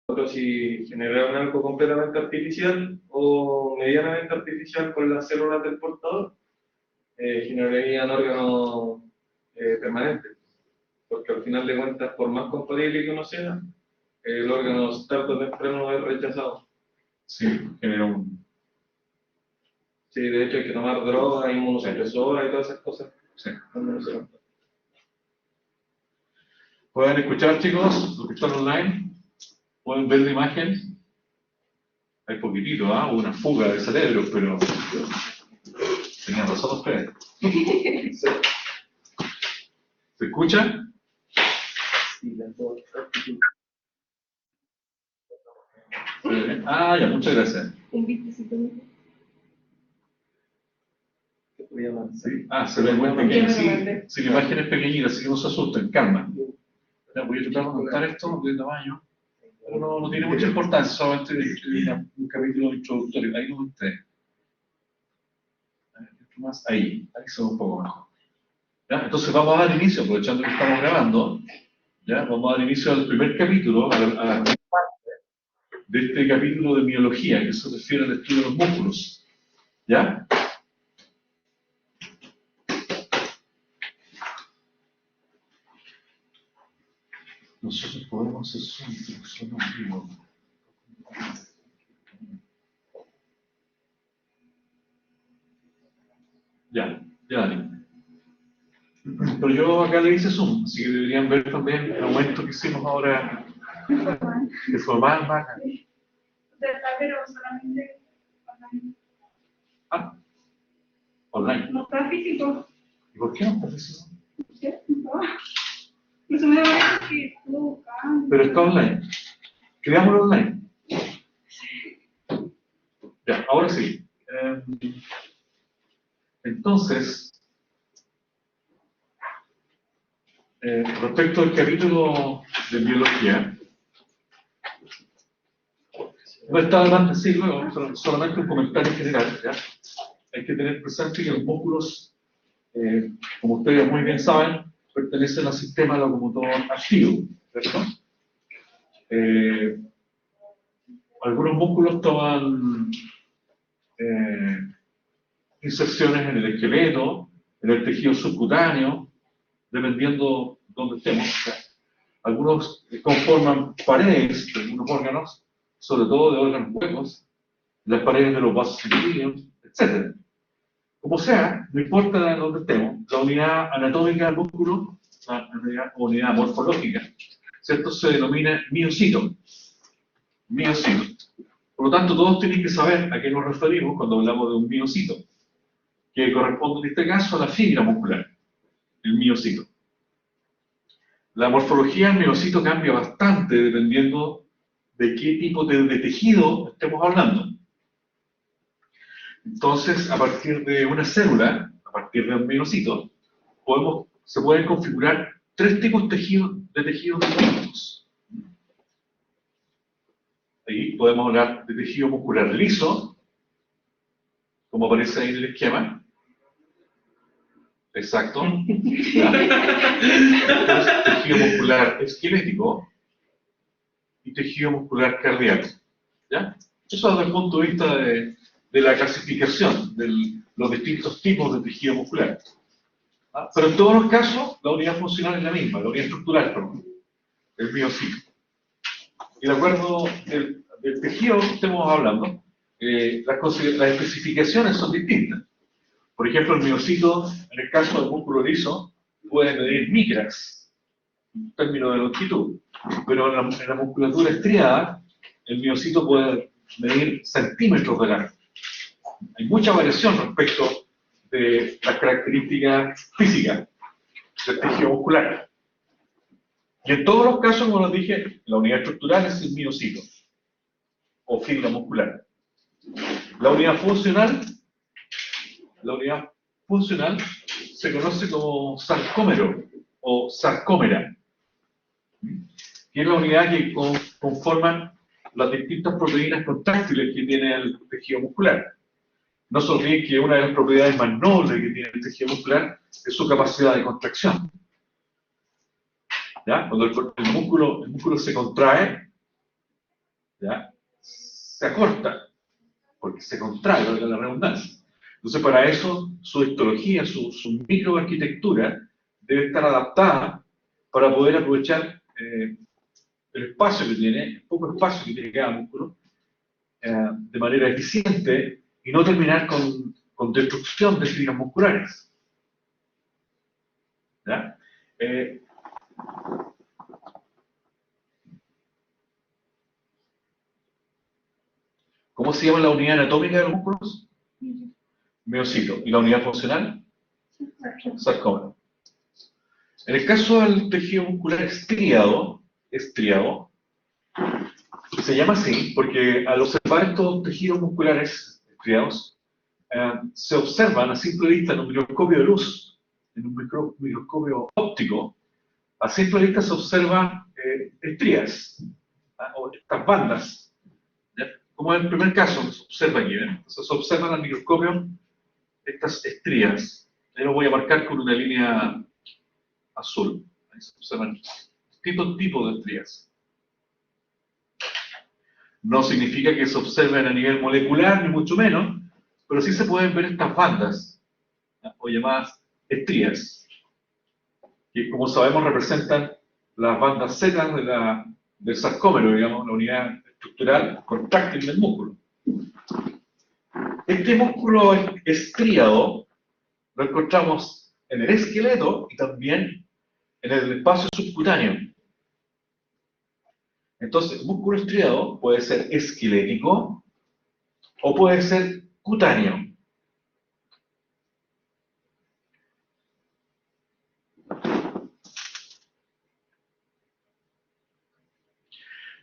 Nosotros si generaron algo completamente artificial o medianamente artificial con las células del portador, generarían órganos permanentes, porque al final de cuentas, por más compatible que uno sea, el órgano tarde o temprano es rechazado. Sí, genera un... Sí, de hecho hay que tomar drogas, inmunosupresoras y todas esas cosas. Sí. No se lo- ¿Pueden escuchar, chicos, los que están online? ¿Pueden ver la imagen? Hay poquitito, ¿ah? Una fuga de cerebros, pero tenían razón ustedes. ¿Se escucha? Sí, las dos. Ah, ya, muchas gracias. Un vistecito. Sí. Ah, se ve muy pequeño. Sí, sí, la imagen es pequeñita, así que no se asusten, calma. Ya, voy a tratar de montar esto de tamaño. No tiene mucha importancia, solamente un capítulo introductorio. Ahí lo monté. Ahí se ve un poco mejor. ¿Ya? Entonces vamos a dar inicio, aprovechando que estamos grabando, ¿ya? Vamos a dar inicio al primer capítulo, a la primera parte de este capítulo de miología, que se refiere al estudio de los músculos. ¿Ya? Nosotros podemos hacer zoom, porque suena en vivo. Ya, Dani. Pero yo acá le hice zoom, así que deberían ver también el aumento que hicimos ahora, que fue más baja. Pero solamente online. Ah, online. No está físico. ¿Y por qué no está físico? No. Eso me da que tú, Pero está online. Creámoslo online. Ya, ahora sí. Entonces, respecto al capítulo de biología, no está de más decir luego, solamente un comentario general. ¿Ya? Hay que tener presente que los músculos, como ustedes muy bien saben, pertenecen al sistema locomotor activo, ¿cierto? Algunos músculos toman inserciones en el esqueleto, en el tejido subcutáneo, dependiendo dónde estemos. Algunos conforman paredes de algunos órganos, sobre todo de órganos huecos, las paredes de los vasos sanguíneos, etc. Como sea, no importa dónde estemos, la unidad anatómica del músculo, la unidad morfológica, ¿cierto? Se denomina miocito. Miocito. Por lo tanto, todos tienen que saber a qué nos referimos cuando hablamos de un miocito, que corresponde en este caso a la fibra muscular, el miocito. La morfología del miocito cambia bastante dependiendo de qué tipo de tejido estemos hablando. Entonces, a partir de una célula, a partir de un miocito, se pueden configurar tres tipos de tejidos distintos. Ahí podemos hablar de tejido muscular liso, como aparece ahí en el esquema. Exacto. Tejido muscular esquelético y tejido muscular cardíaco. ¿Ya? Eso desde el punto de vista de la clasificación de los distintos tipos de tejido muscular. ¿Ah? Pero en todos los casos, la unidad funcional es la misma, la unidad estructural, perdón, el miocito. Y de acuerdo del tejido que estemos hablando, las especificaciones son distintas. Por ejemplo, el miocito, en el caso del músculo liso, puede medir micras, en términos de longitud, pero en la musculatura estriada, el miocito puede medir centímetros de largo. Hay mucha variación respecto de las características físicas del tejido muscular. Y en todos los casos, como les dije, la unidad estructural es el miocito, o fibra muscular. La unidad funcional se conoce como sarcómero o sarcómera, que es la unidad que conforman las distintas proteínas contráctiles que tiene el tejido muscular. No se olviden que una de las propiedades más nobles que tiene el tejido muscular es su capacidad de contracción. ¿Ya? Cuando el músculo se contrae, ¿ya? Se acorta, porque se contrae, valga la redundancia. Entonces, para eso, su histología, su microarquitectura debe estar adaptada para poder aprovechar el espacio que tiene, el poco espacio que tiene cada músculo, de manera eficiente y no terminar con destrucción de fibras musculares. ¿Ya? ¿Cómo se llama la unidad anatómica de los músculos? Miocito. ¿Y la unidad funcional? Sarcómero. En el caso del tejido muscular estriado, se llama así porque al observar estos tejidos musculares estriados, se observan a simple vista en un microscopio de luz, en un microscopio óptico, a simple vista se observan estrías, o estas bandas, ¿ya? Como en el primer caso, se observa aquí, ¿eh? Entonces se observan al microscopio estas estrías. Yo lo voy a marcar con una línea azul. Ahí se observan distintos tipos de estrías. No significa que se observen a nivel molecular, ni mucho menos, pero sí se pueden ver estas bandas, ¿ya? O llamadas estrías, que como sabemos representan las bandas Z del sarcómero, digamos, la unidad estructural contráctil del músculo. Este músculo estriado lo encontramos en el esqueleto y también en el espacio subcutáneo. Entonces, el músculo estriado puede ser esquelético o puede ser cutáneo.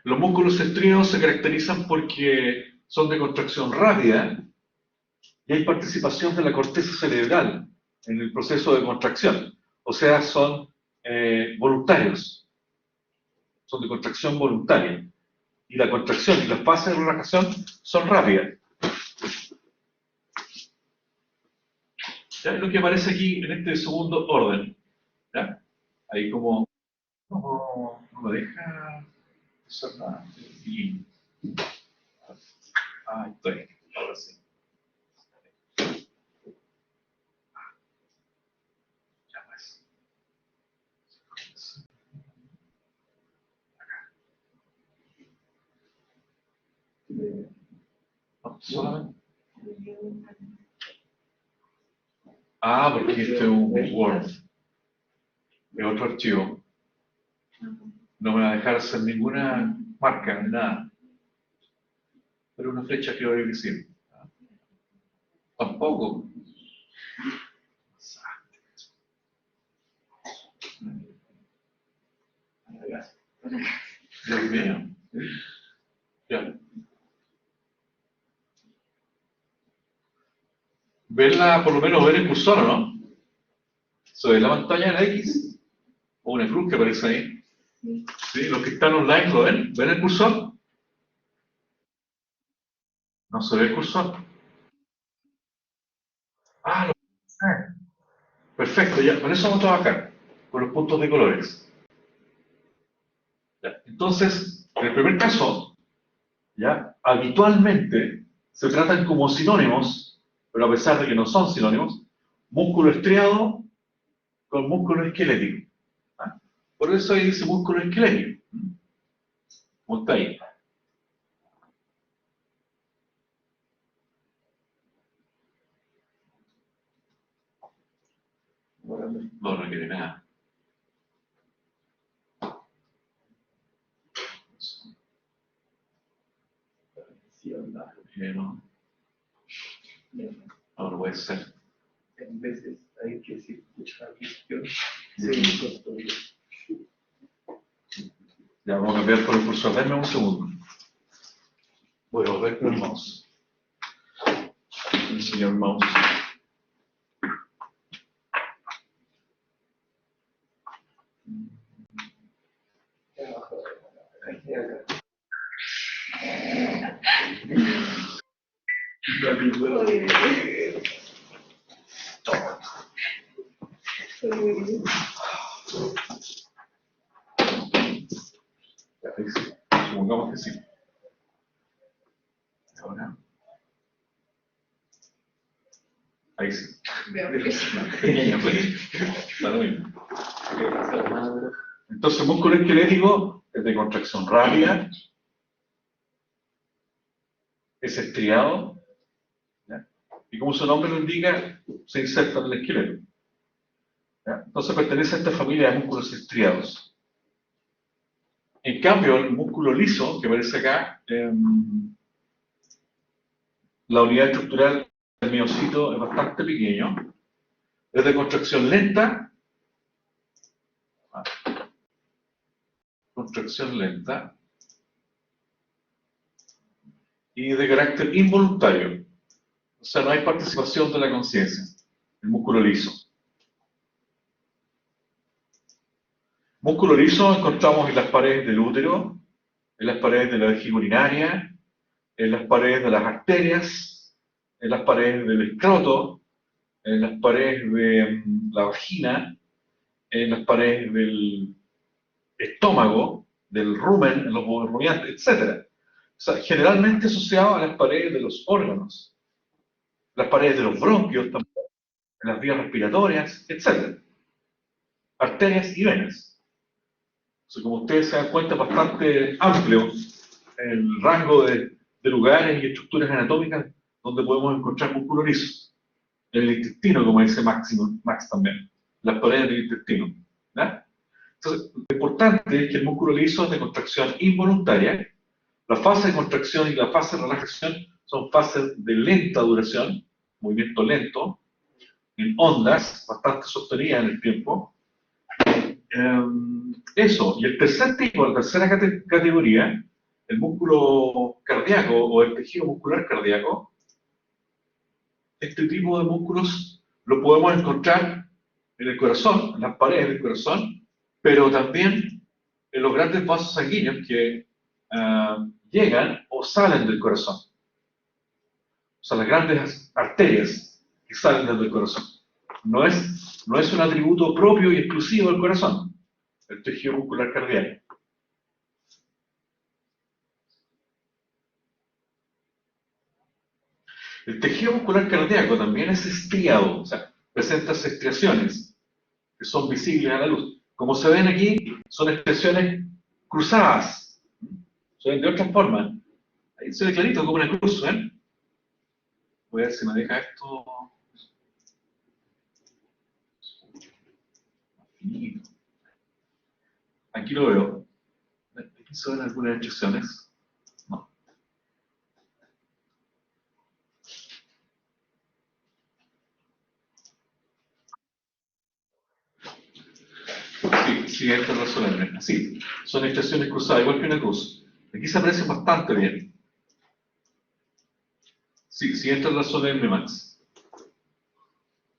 Los músculos estriados se caracterizan porque son de contracción rápida y hay participación de la corteza cerebral en el proceso de contracción. O sea, son voluntarios, son de contracción voluntaria. Y la contracción y las fases de relajación son rápidas. ¿Ya? Es lo que aparece aquí en este segundo orden. ¿Ya? Ahí como no me deja hacer nada. Y, estoy, ahora sí. Ya pues. No, solamente. Porque este es un Word, es otro archivo. No me va a dejar hacer ninguna marca, nada. Pero una flecha creo que sí. Tampoco. Dios mío. Ya. Verla, por lo menos ver el cursor, ¿o no? ¿Se ve la pantalla de la X? O una cruz que aparece ahí. Sí, los que están online lo ven. ¿Ven el cursor? No se ve el cursor. Lo perfecto, ya. Con eso vamos a trabajar. Con los puntos de colores. Ya. Entonces, en el primer caso, ya, habitualmente se tratan como sinónimos, pero a pesar de que no son sinónimos, músculo estriado con músculo esquelético. ¿Ah? Por eso ahí dice músculo esquelético. ¿Cómo está ahí? No quiere nada. No puede ser. En veces hay que decir mucha cuestión. Ya, vamos a cambiar por el cursor. Dame un segundo. Voy a volver con el mouse. El señor mouse. Supongamos que sí. Veo feliz. Pequeño, pues. Da lo mismo. Entonces, el músculo esquelético es de contracción rápida, es estriado, ¿ya? Y como su nombre lo indica, se inserta en el esqueleto. ¿Ya? Entonces pertenece a esta familia de músculos estriados. En cambio, el músculo liso, que aparece acá, la unidad estructural del miocito es bastante pequeño, es de contracción lenta, y de carácter involuntario. O sea, no hay participación de la conciencia, el músculo liso. Músculo liso encontramos en las paredes del útero, en las paredes de la vejiga urinaria, en las paredes de las arterias, en las paredes del escroto, en las paredes de la vagina, en las paredes del estómago, del rumen, en los rumiantes, etc. O sea, generalmente asociado a las paredes de los órganos, las paredes de los bronquios también, en las vías respiratorias, etc. Arterias y venas. O sea, como ustedes se dan cuenta, es bastante amplio el rango de lugares y estructuras anatómicas donde podemos encontrar músculo liso. En el intestino, como dice Max también, las paredes del intestino. ¿Ya? Entonces, lo importante es que el músculo liso es de contracción involuntaria. La fase de contracción y la fase de relajación son fases de lenta duración, movimiento lento, en ondas, bastante sostenidas en el tiempo. Eso, y el tercer tipo, la tercera categoría, el músculo cardíaco o el tejido muscular cardíaco, este tipo de músculos lo podemos encontrar en el corazón, en las paredes del corazón, pero también en los grandes vasos sanguíneos que llegan o salen del corazón. O sea, las grandes arterias que salen desde el corazón. No es un atributo propio y exclusivo del corazón, el tejido muscular cardíaco. El tejido muscular cardíaco también es estriado, o sea, presenta estriaciones que son visibles a la luz. Como se ven aquí, son estriaciones cruzadas. Se ven de otra forma. Ahí se ve clarito como una cruz, ¿ven? Voy a ver si me deja esto. Aquí lo veo. Aquí se ven algunas estriaciones. No. Sí, entra razonable. Así, son estriaciones cruzadas, igual que una cruz. Aquí se aprecia bastante bien. Sí, entra razonable, Max.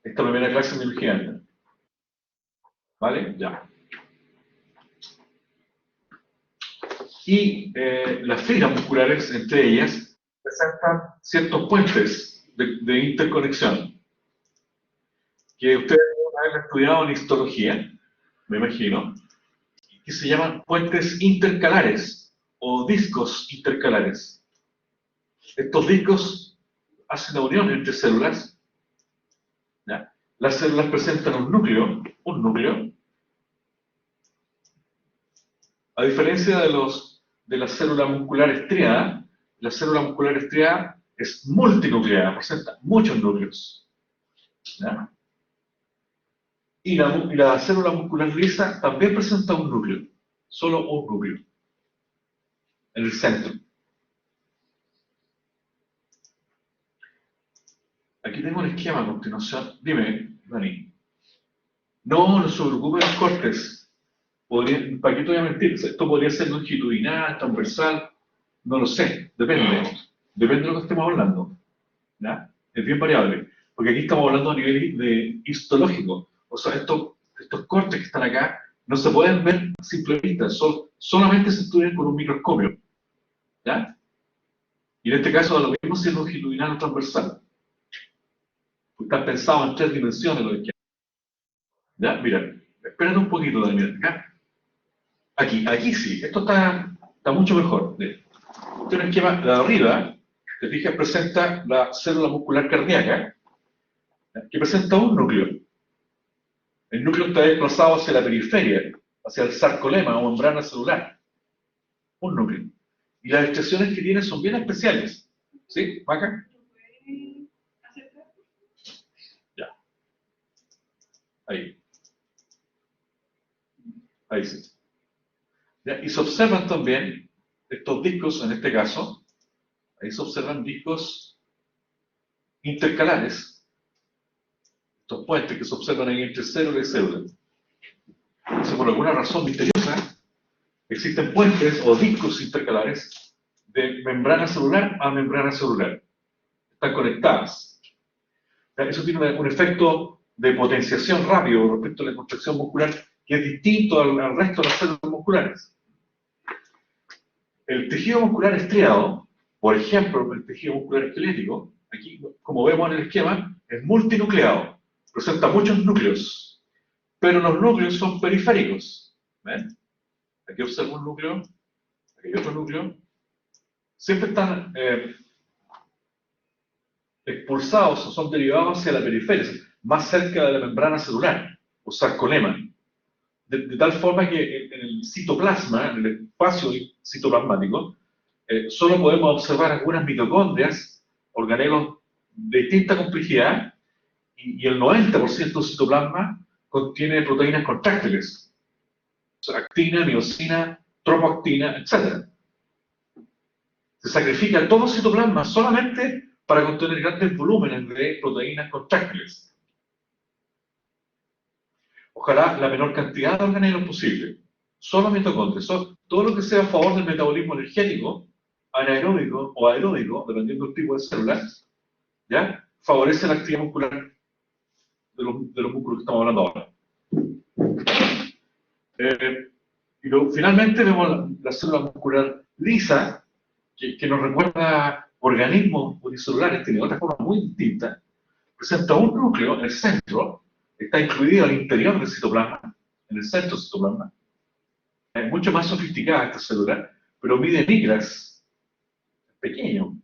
Esta primera clase de biología entra. ¿Vale? Ya. Y las fibras musculares, entre ellas, presentan ciertos puentes de interconexión que ustedes deben haber estudiado en histología, me imagino, que se llaman puentes intercalares o discos intercalares. Estos discos hacen la unión entre células. ¿Ya? Las células presentan un núcleo, a diferencia de la célula muscular estriada. La célula muscular estriada es multinucleada, presenta muchos núcleos. ¿Ya? Y la célula muscular lisa también presenta un núcleo, solo un núcleo, en el centro. Aquí tengo un esquema a continuación. Dime, Dani. No se preocupe de los cortes. ¿Para qué te voy a mentir? Esto podría ser longitudinal, transversal, no lo sé, depende. Depende de lo que estemos hablando. ¿Ya? Es bien variable. Porque aquí estamos hablando a nivel de histológico. O sea, estos cortes que están acá no se pueden ver a simple vista, solamente se estudian con un microscopio. ¿Ya? Y en este caso, lo mismo si es longitudinal o transversal. Porque están pensados en 3 dimensiones los esquemas. ¿Ya? Mira, espérate un poquito, Daniel. ¿Ya? Aquí sí, esto está mucho mejor. Este esquema de arriba, te fijas, presenta la célula muscular cardíaca, que presenta un núcleo. El núcleo está desplazado hacia la periferia, hacia el sarcolema o membrana celular. Un núcleo. Y las expresiones que tiene son bien especiales. ¿Sí, Maca? ¿Lo puede acercar? Ya. Ahí. Ahí sí. ¿Ya? Y se observan también estos discos, en este caso, ahí se observan discos intercalares, estos puentes que se observan ahí entre célula y célula. Entonces, por alguna razón misteriosa, existen puentes o discos intercalares de membrana celular a membrana celular. Están conectadas. ¿Ya? Eso tiene un efecto de potenciación rápido respecto a la contracción muscular que es distinto al resto de las células musculares. El tejido muscular estriado, por ejemplo, el tejido muscular esquelético, aquí, como vemos en el esquema, es multinucleado, presenta muchos núcleos, pero los núcleos son periféricos. ¿Ven? Aquí observo un núcleo, aquí hay otro núcleo, siempre están expulsados o son derivados hacia la periferia, más cerca de la membrana celular, o sarcolema. De tal forma que en el citoplasma, en el espacio citoplasmático, solo podemos observar algunas mitocondrias, organelos de distinta complejidad, y el 90% del citoplasma contiene proteínas contráctiles, o sea, actina, miosina, tropoactina, etc. Se sacrifica todo el citoplasma solamente para contener grandes volúmenes de proteínas contráctiles. Ojalá la menor cantidad de organelos posible. Solo mitocondrias. Todo lo que sea a favor del metabolismo energético, anaeróbico o aeróbico, dependiendo del tipo de células, ¿ya? Favorece la actividad muscular de los músculos que estamos hablando ahora. Finalmente vemos la célula muscular lisa, que nos recuerda organismos unicelulares, tiene otra forma muy distinta. Presenta un núcleo en el centro, está incluido al interior del citoplasma, en el centro del citoplasma. Es mucho más sofisticada esta célula, pero mide micras, es pequeño.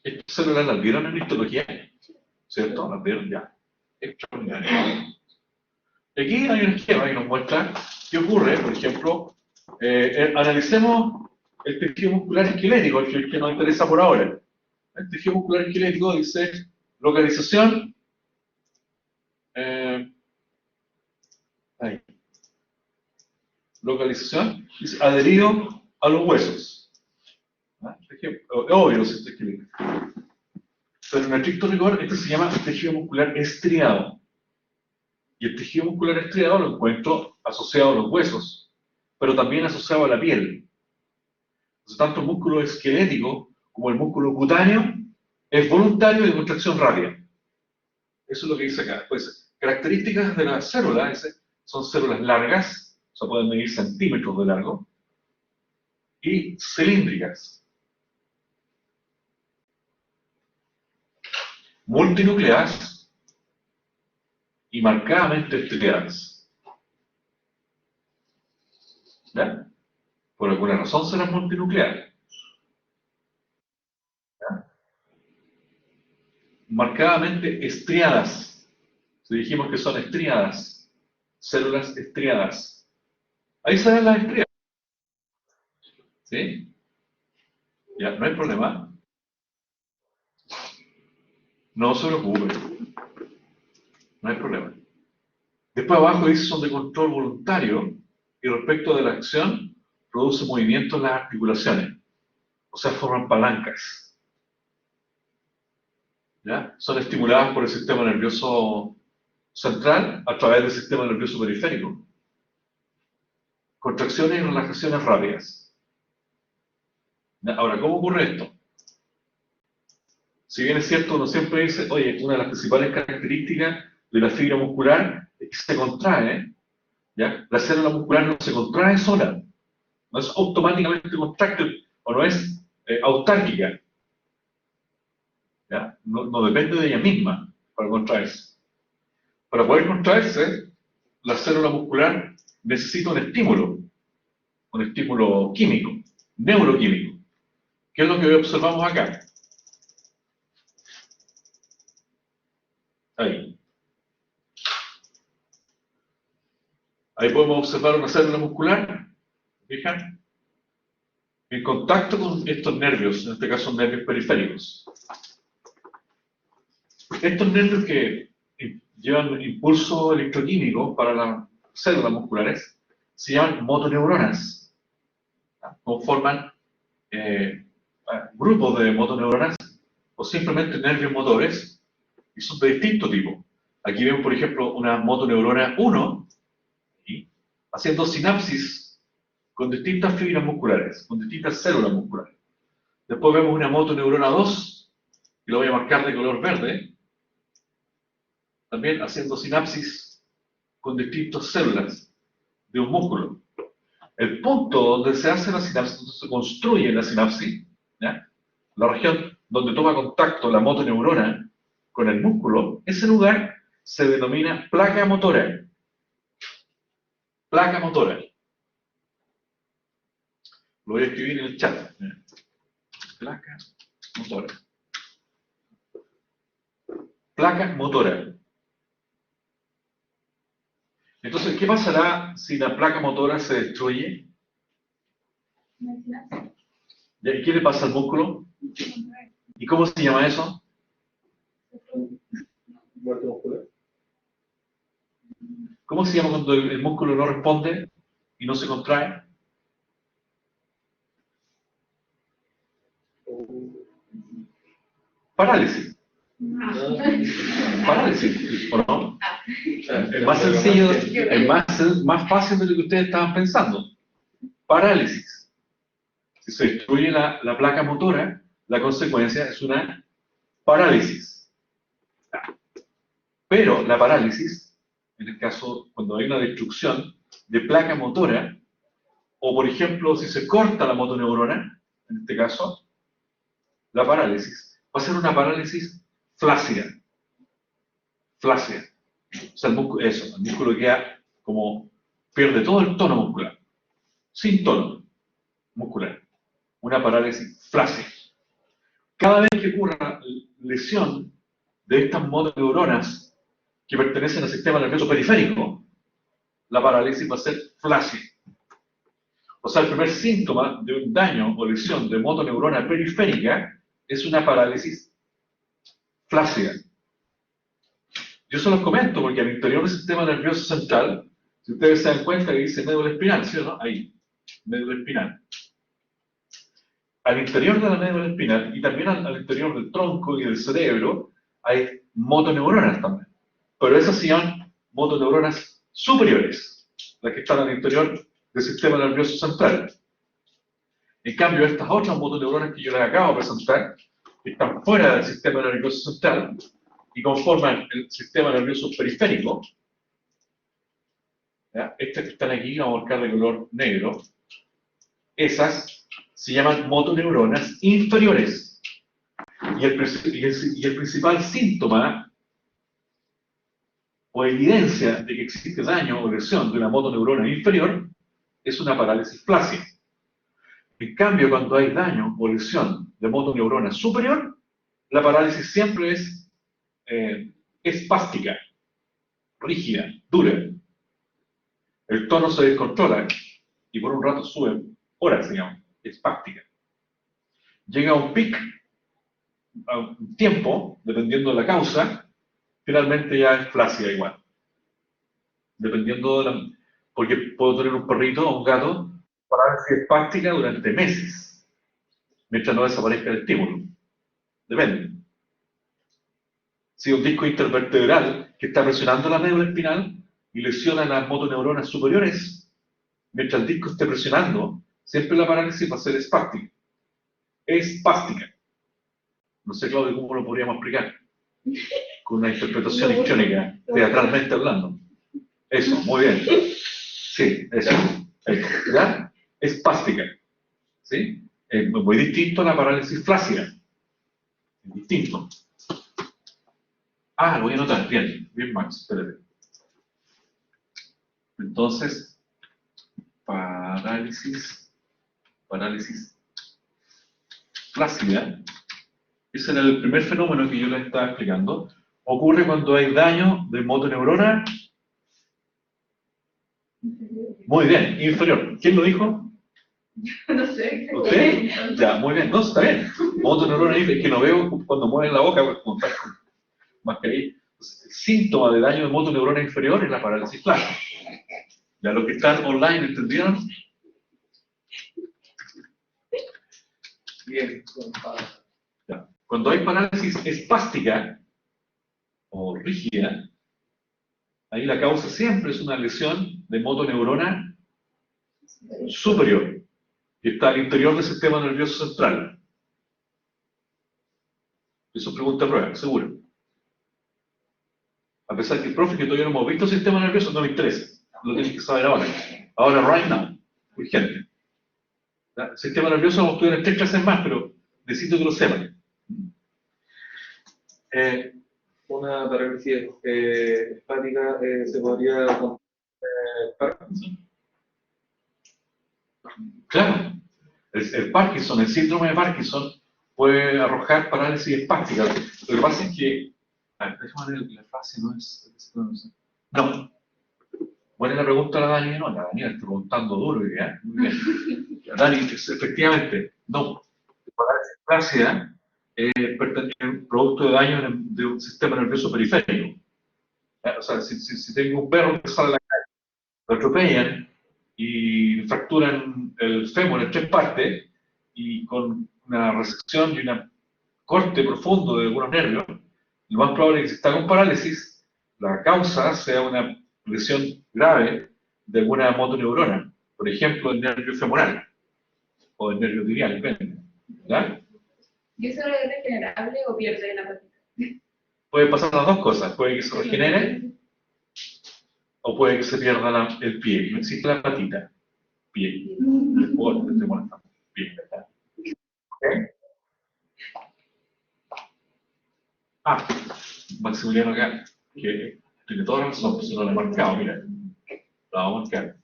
Estas células las vieron en histología, ¿cierto? Las vieron ya. Extraordinario. Aquí hay un esquema que nos muestra qué ocurre, por ejemplo, analicemos el tejido muscular esquelético, el que nos interesa por ahora. El tejido muscular esquelético dice localización, ahí. Localización, dice adherido a los huesos. ¿Ah? Obvio, si este esquelético. Pero en estricto rigor, este se llama tejido muscular estriado. Y el tejido muscular estriado lo encuentro asociado a los huesos, pero también asociado a la piel. Entonces, tanto el músculo esquelético como el músculo cutáneo es voluntario y de contracción rápida. Eso es lo que dice acá. Pues, características de la célula, son células largas, o sea, pueden medir centímetros de largo, y cilíndricas. Multinucleadas y marcadamente estriadas. ¿Ya? Por alguna razón serán multinucleares. ¿Ya? Marcadamente estriadas. Si dijimos que son estriadas, células estriadas. Ahí se ven las estrías. ¿Sí? Ya, no hay problema. No se preocupe. No hay problema. Después abajo dice son de control voluntario y respecto de la acción produce movimientos en las articulaciones. O sea, forman palancas. ¿Ya? Son estimuladas por el sistema nervioso central a través del sistema nervioso periférico. Contracciones y relajaciones rápidas. ¿Ya? Ahora, ¿cómo ocurre esto? Si bien es cierto, uno siempre dice, oye, una de las principales características de la fibra muscular es que se contrae, ¿ya? La célula muscular no se contrae sola, no es automáticamente contráctil o no es autárquica, ¿ya? No depende de ella misma para contraerse. Para poder contraerse, la célula muscular necesita un estímulo. un estímulo químico, neuroquímico. ¿Qué es lo que observamos acá? Ahí. Ahí podemos observar una célula muscular, ¿fijan? En contacto con estos nervios, en este caso nervios periféricos. Estos nervios que llevan impulso electroquímico para las células musculares se llaman motoneuronas. Conforman grupos de motoneuronas o simplemente nervios motores y son de distinto tipo. Aquí vemos, por ejemplo, una motoneurona 1 ¿sí? Haciendo sinapsis con distintas fibras musculares, con distintas células musculares. Después vemos una motoneurona 2, que lo voy a marcar de color verde, también haciendo sinapsis con distintas células de un músculo. El punto donde se hace la sinapsis, donde se construye la sinapsis, ¿ya? La región donde toma contacto la motoneurona con el músculo, ese lugar se denomina placa motora. Placa motora. Lo voy a escribir en el chat. Placa motora. Placa motora. Entonces, ¿qué pasará si la placa motora se destruye? ¿Y qué le pasa al músculo? ¿Y cómo se llama eso? Muerte muscular. ¿Cómo se llama cuando el músculo no responde y no se contrae? Parálisis. Parálisis, ¿o no? Es más sencillo, es más fácil de lo que ustedes estaban pensando. Parálisis. Si se destruye la placa motora, la consecuencia es una parálisis. Pero la parálisis, en el caso cuando hay una destrucción de placa motora, o por ejemplo si se corta la motoneurona, en este caso, la parálisis va a ser una parálisis flácida. Flácida. O sea, el músculo queda como, pierde todo el tono muscular, sin tono muscular. Una parálisis flácida. Cada vez que ocurra lesión de estas motoneuronas que pertenecen al sistema nervioso periférico, la parálisis va a ser flácida. O sea, el primer síntoma de un daño o lesión de motoneurona periférica es una parálisis flácida. Yo se los comento porque al interior del sistema nervioso central, si ustedes se dan cuenta que dice médula espinal, ¿sí o no? Ahí, médula espinal. Al interior de la médula espinal y también al interior del tronco y del cerebro hay motoneuronas también. Pero esas sí son motoneuronas superiores, las que están al interior del sistema nervioso central. En cambio, estas otras motoneuronas que yo les acabo de presentar, que están fuera del sistema nervioso central y conforman el sistema nervioso periférico, ¿ya? Estas que están aquí, vamos a marcar de color negro, esas se llaman motoneuronas inferiores. Y el principal síntoma o evidencia de que existe daño o lesión de una motoneurona inferior es una parálisis flácida. En cambio, cuando hay daño o lesión de motoneurona superior, la parálisis siempre es espástica, rígida, dura. El tono se descontrola y por un rato sube horas, digamos, espástica. Llega a un pic, a un tiempo, dependiendo de la causa, finalmente ya es flácida igual. Dependiendo de la... Porque puedo tener un perrito o un gato, parálisis espástica durante meses, mientras no desaparezca el estímulo. Depende. Si un disco intervertebral que está presionando la médula espinal y lesiona las motoneuronas superiores, mientras el disco esté presionando, siempre la parálisis va a ser espástica. Espástica. No sé, Claudio, cómo lo podríamos explicar. Con una interpretación histriónica, teatralmente hablando. Eso, muy bien. Sí, eso. ¿Ya? Espástica. ¿Sí? Es muy distinto a la parálisis flácida. Es distinto. Ah, lo voy a anotar. Bien, Max, espérate. Entonces, parálisis flácida. Ese era el primer fenómeno que yo les estaba explicando. Ocurre cuando hay daño de motoneurona. Muy bien, inferior. ¿Quién lo dijo? No sé. ¿Usted? Ya, muy bien. No, está bien. Motoneurona es que no veo cuando mueven la boca, como está con mascarilla. Entonces, el síntoma de daño de motoneurona inferior es la parálisis flácida. Ya los que están online, ¿entendieron? Bien, compadre. Ya. Cuando hay parálisis espástica o rígida, ahí la causa siempre es una lesión de motoneurona superior, que está al interior del sistema nervioso central. Eso es pregunta a prueba, seguro. A pesar que el profe que todavía no hemos visto el sistema nervioso, no me interesa. Lo tienes que saber ahora. Ahora, right now. Urgente. ¿Ya? El sistema nervioso lo vamos a estudiar en 3 clases más, pero necesito que lo sepan. Una parálisis espática se podría Parkinson. Claro, el Parkinson, el síndrome de Parkinson puede arrojar parálisis espástica. Lo que pasa es que, déjame ver, la fase no es... No. Buena la pregunta a la Dani, no, la Dani está preguntando duro, ¿ya? Muy bien. Dani, efectivamente, no. La parálisis flácida pertenece a un producto de daño de un sistema nervioso periférico. O sea, si tengo un perro que sale a la calle, lo atropellan y fracturan el fémur en 3 partes y con una resección y un corte profundo de algunos nervios, lo más probable es que si está con parálisis, la causa sea una lesión grave de alguna motoneurona, por ejemplo, el nervio femoral o el nervio tibial, depende. ¿Ya? ¿Y eso es regenerable o pierde la patita? Puede pasar las dos cosas, puede que se regenere o puede que se pierda el pie, no existe la patita, pie. Pie, ¿verdad? ¿Okay? Ah, Maximiliano acá, que tiene toda la razón, pues no lo he marcado, mira. Lo vamos a marcar.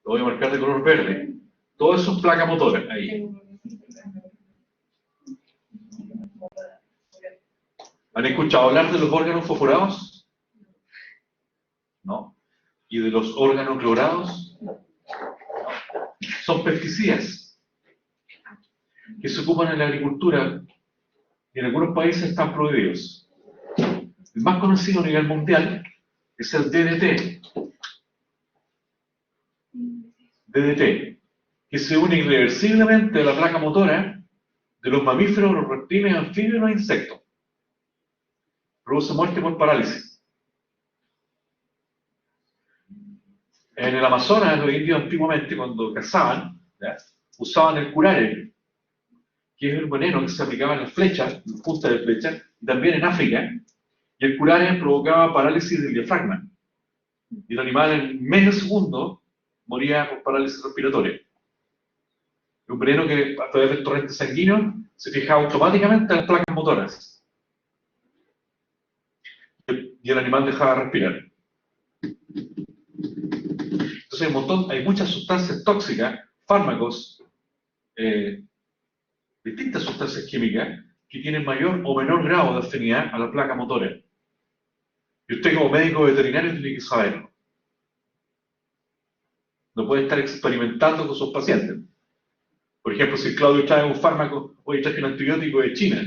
Lo voy a marcar de color verde. Todo eso es placa motora, ahí. ¿Han escuchado hablar de los órganos fosforados? ¿No? ¿Y de los órganos clorados? Son pesticidas que se ocupan en la agricultura y en algunos países están prohibidos. El más conocido a nivel mundial es el DDT. DDT, que se une irreversiblemente a la placa motora de los mamíferos, los reptiles, anfibios y los insectos. Produce muerte por parálisis. En el Amazonas, los indios antiguamente, cuando cazaban, ¿ya?, usaban el curare, que es el veneno que se aplicaba en las flechas, en las puntas de flecha, y también en África, y el curare provocaba parálisis del diafragma. Y el animal en medio segundo moría por parálisis respiratoria. Un veneno que a través del torrente sanguíneo se fijaba automáticamente en las placas motoras. Y el animal dejaba de respirar. Entonces hay muchas sustancias tóxicas, fármacos, distintas sustancias químicas que tienen mayor o menor grado de afinidad a la placa motora. Y usted como médico veterinario tiene que saberlo. No puede estar experimentando con sus pacientes. Por ejemplo, si Claudio trae un fármaco, oye, traje un antibiótico de China,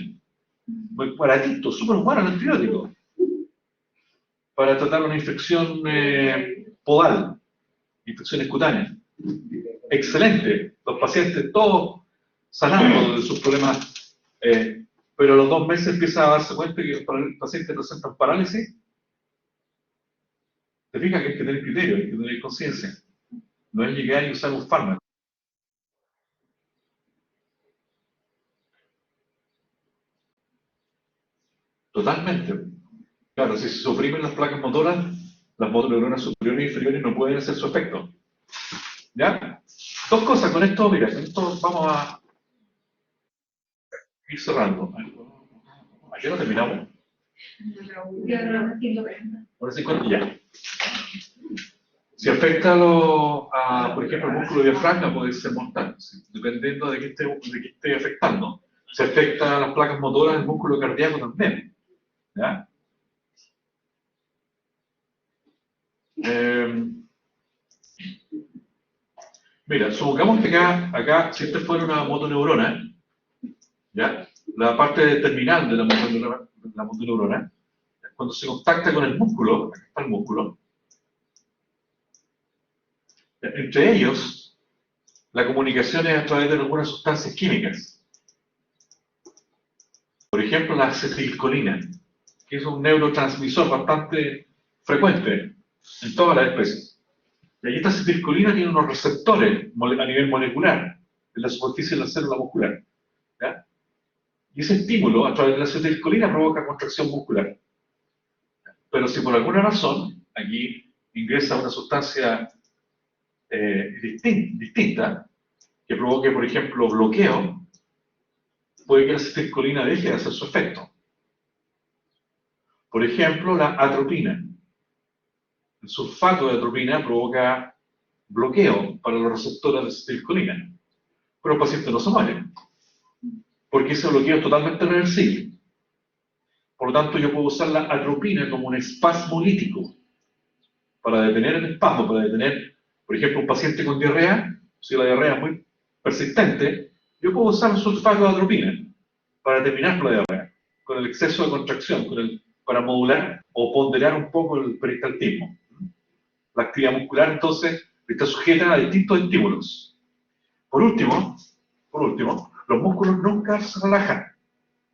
muy baratito, súper bueno el antibiótico, para tratar una infección podal, infecciones cutáneas. Excelente, los pacientes todos sanando de sus problemas, pero a los 2 meses empieza a darse cuenta que los pacientes presentan parálisis. Te fijas que hay que tener criterio, hay que tener conciencia. No es llegar y usar un fármaco. Totalmente. Claro, si se suprimen las placas motoras, las motoneuronas superiores e inferiores no pueden hacer su efecto. ¿Ya? 2 cosas con esto, mira, con esto vamos a ir cerrando. ¿A qué hora terminamos? Ahora sí, ya. Si afecta por ejemplo, el músculo diafragma, puede ser mortal, ¿sí? Dependiendo de qué esté afectando. Si afecta a las placas motoras del músculo cardíaco también. ¿Ya? Mira, supongamos que acá, si esta fuera una motoneurona, ¿ya? La parte terminal de la motoneurona, cuando se contacta con el músculo, acá está el músculo, entre ellos, la comunicación es a través de algunas sustancias químicas. Por ejemplo, la acetilcolina, que es un neurotransmisor bastante frecuente en todas las especies. Y ahí esta acetilcolina tiene unos receptores a nivel molecular en la superficie de la célula muscular. ¿Ya? Y ese estímulo a través de la acetilcolina provoca contracción muscular. Pero si por alguna razón aquí ingresa una sustancia distinta, que provoque, por ejemplo, bloqueo, puede que la acetilcolina deje de hacer su efecto. Por ejemplo, la atropina. El sulfato de atropina provoca bloqueo para los receptores de acetilcolina. Pero el paciente no se muere, porque ese bloqueo es totalmente reversible. Por lo tanto, yo puedo usar la atropina como un espasmolítico para detener el espasmo, para detener, por ejemplo, un paciente con diarrea, si la diarrea es muy persistente, yo puedo usar el sulfato de atropina para terminar con la diarrea, con el exceso de contracción, para modular o ponderar un poco el peristaltismo. La actividad muscular, entonces, está sujeta a distintos estímulos. Por último, los músculos nunca se relajan.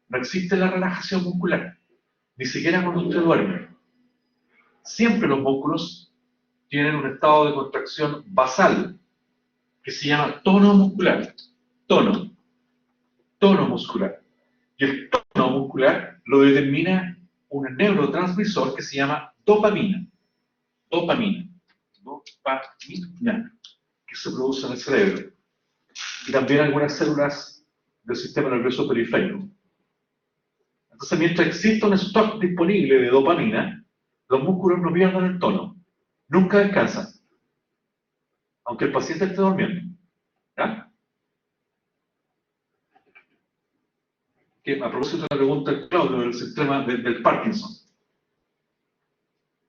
No existe la relajación muscular, ni siquiera cuando usted duerme. Siempre los músculos tienen un estado de contracción basal, que se llama tono muscular. Tono muscular. Y el tono muscular lo determina un neurotransmisor que se llama dopamina. Dopamina, que se produce en el cerebro. Y también algunas células del sistema nervioso periférico. Entonces, mientras exista un stock disponible de dopamina, los músculos no pierden el tono. Nunca descansan. Aunque el paciente esté durmiendo. ¿Ya? Que, a propósito de la pregunta de Claudio del sistema del Parkinson.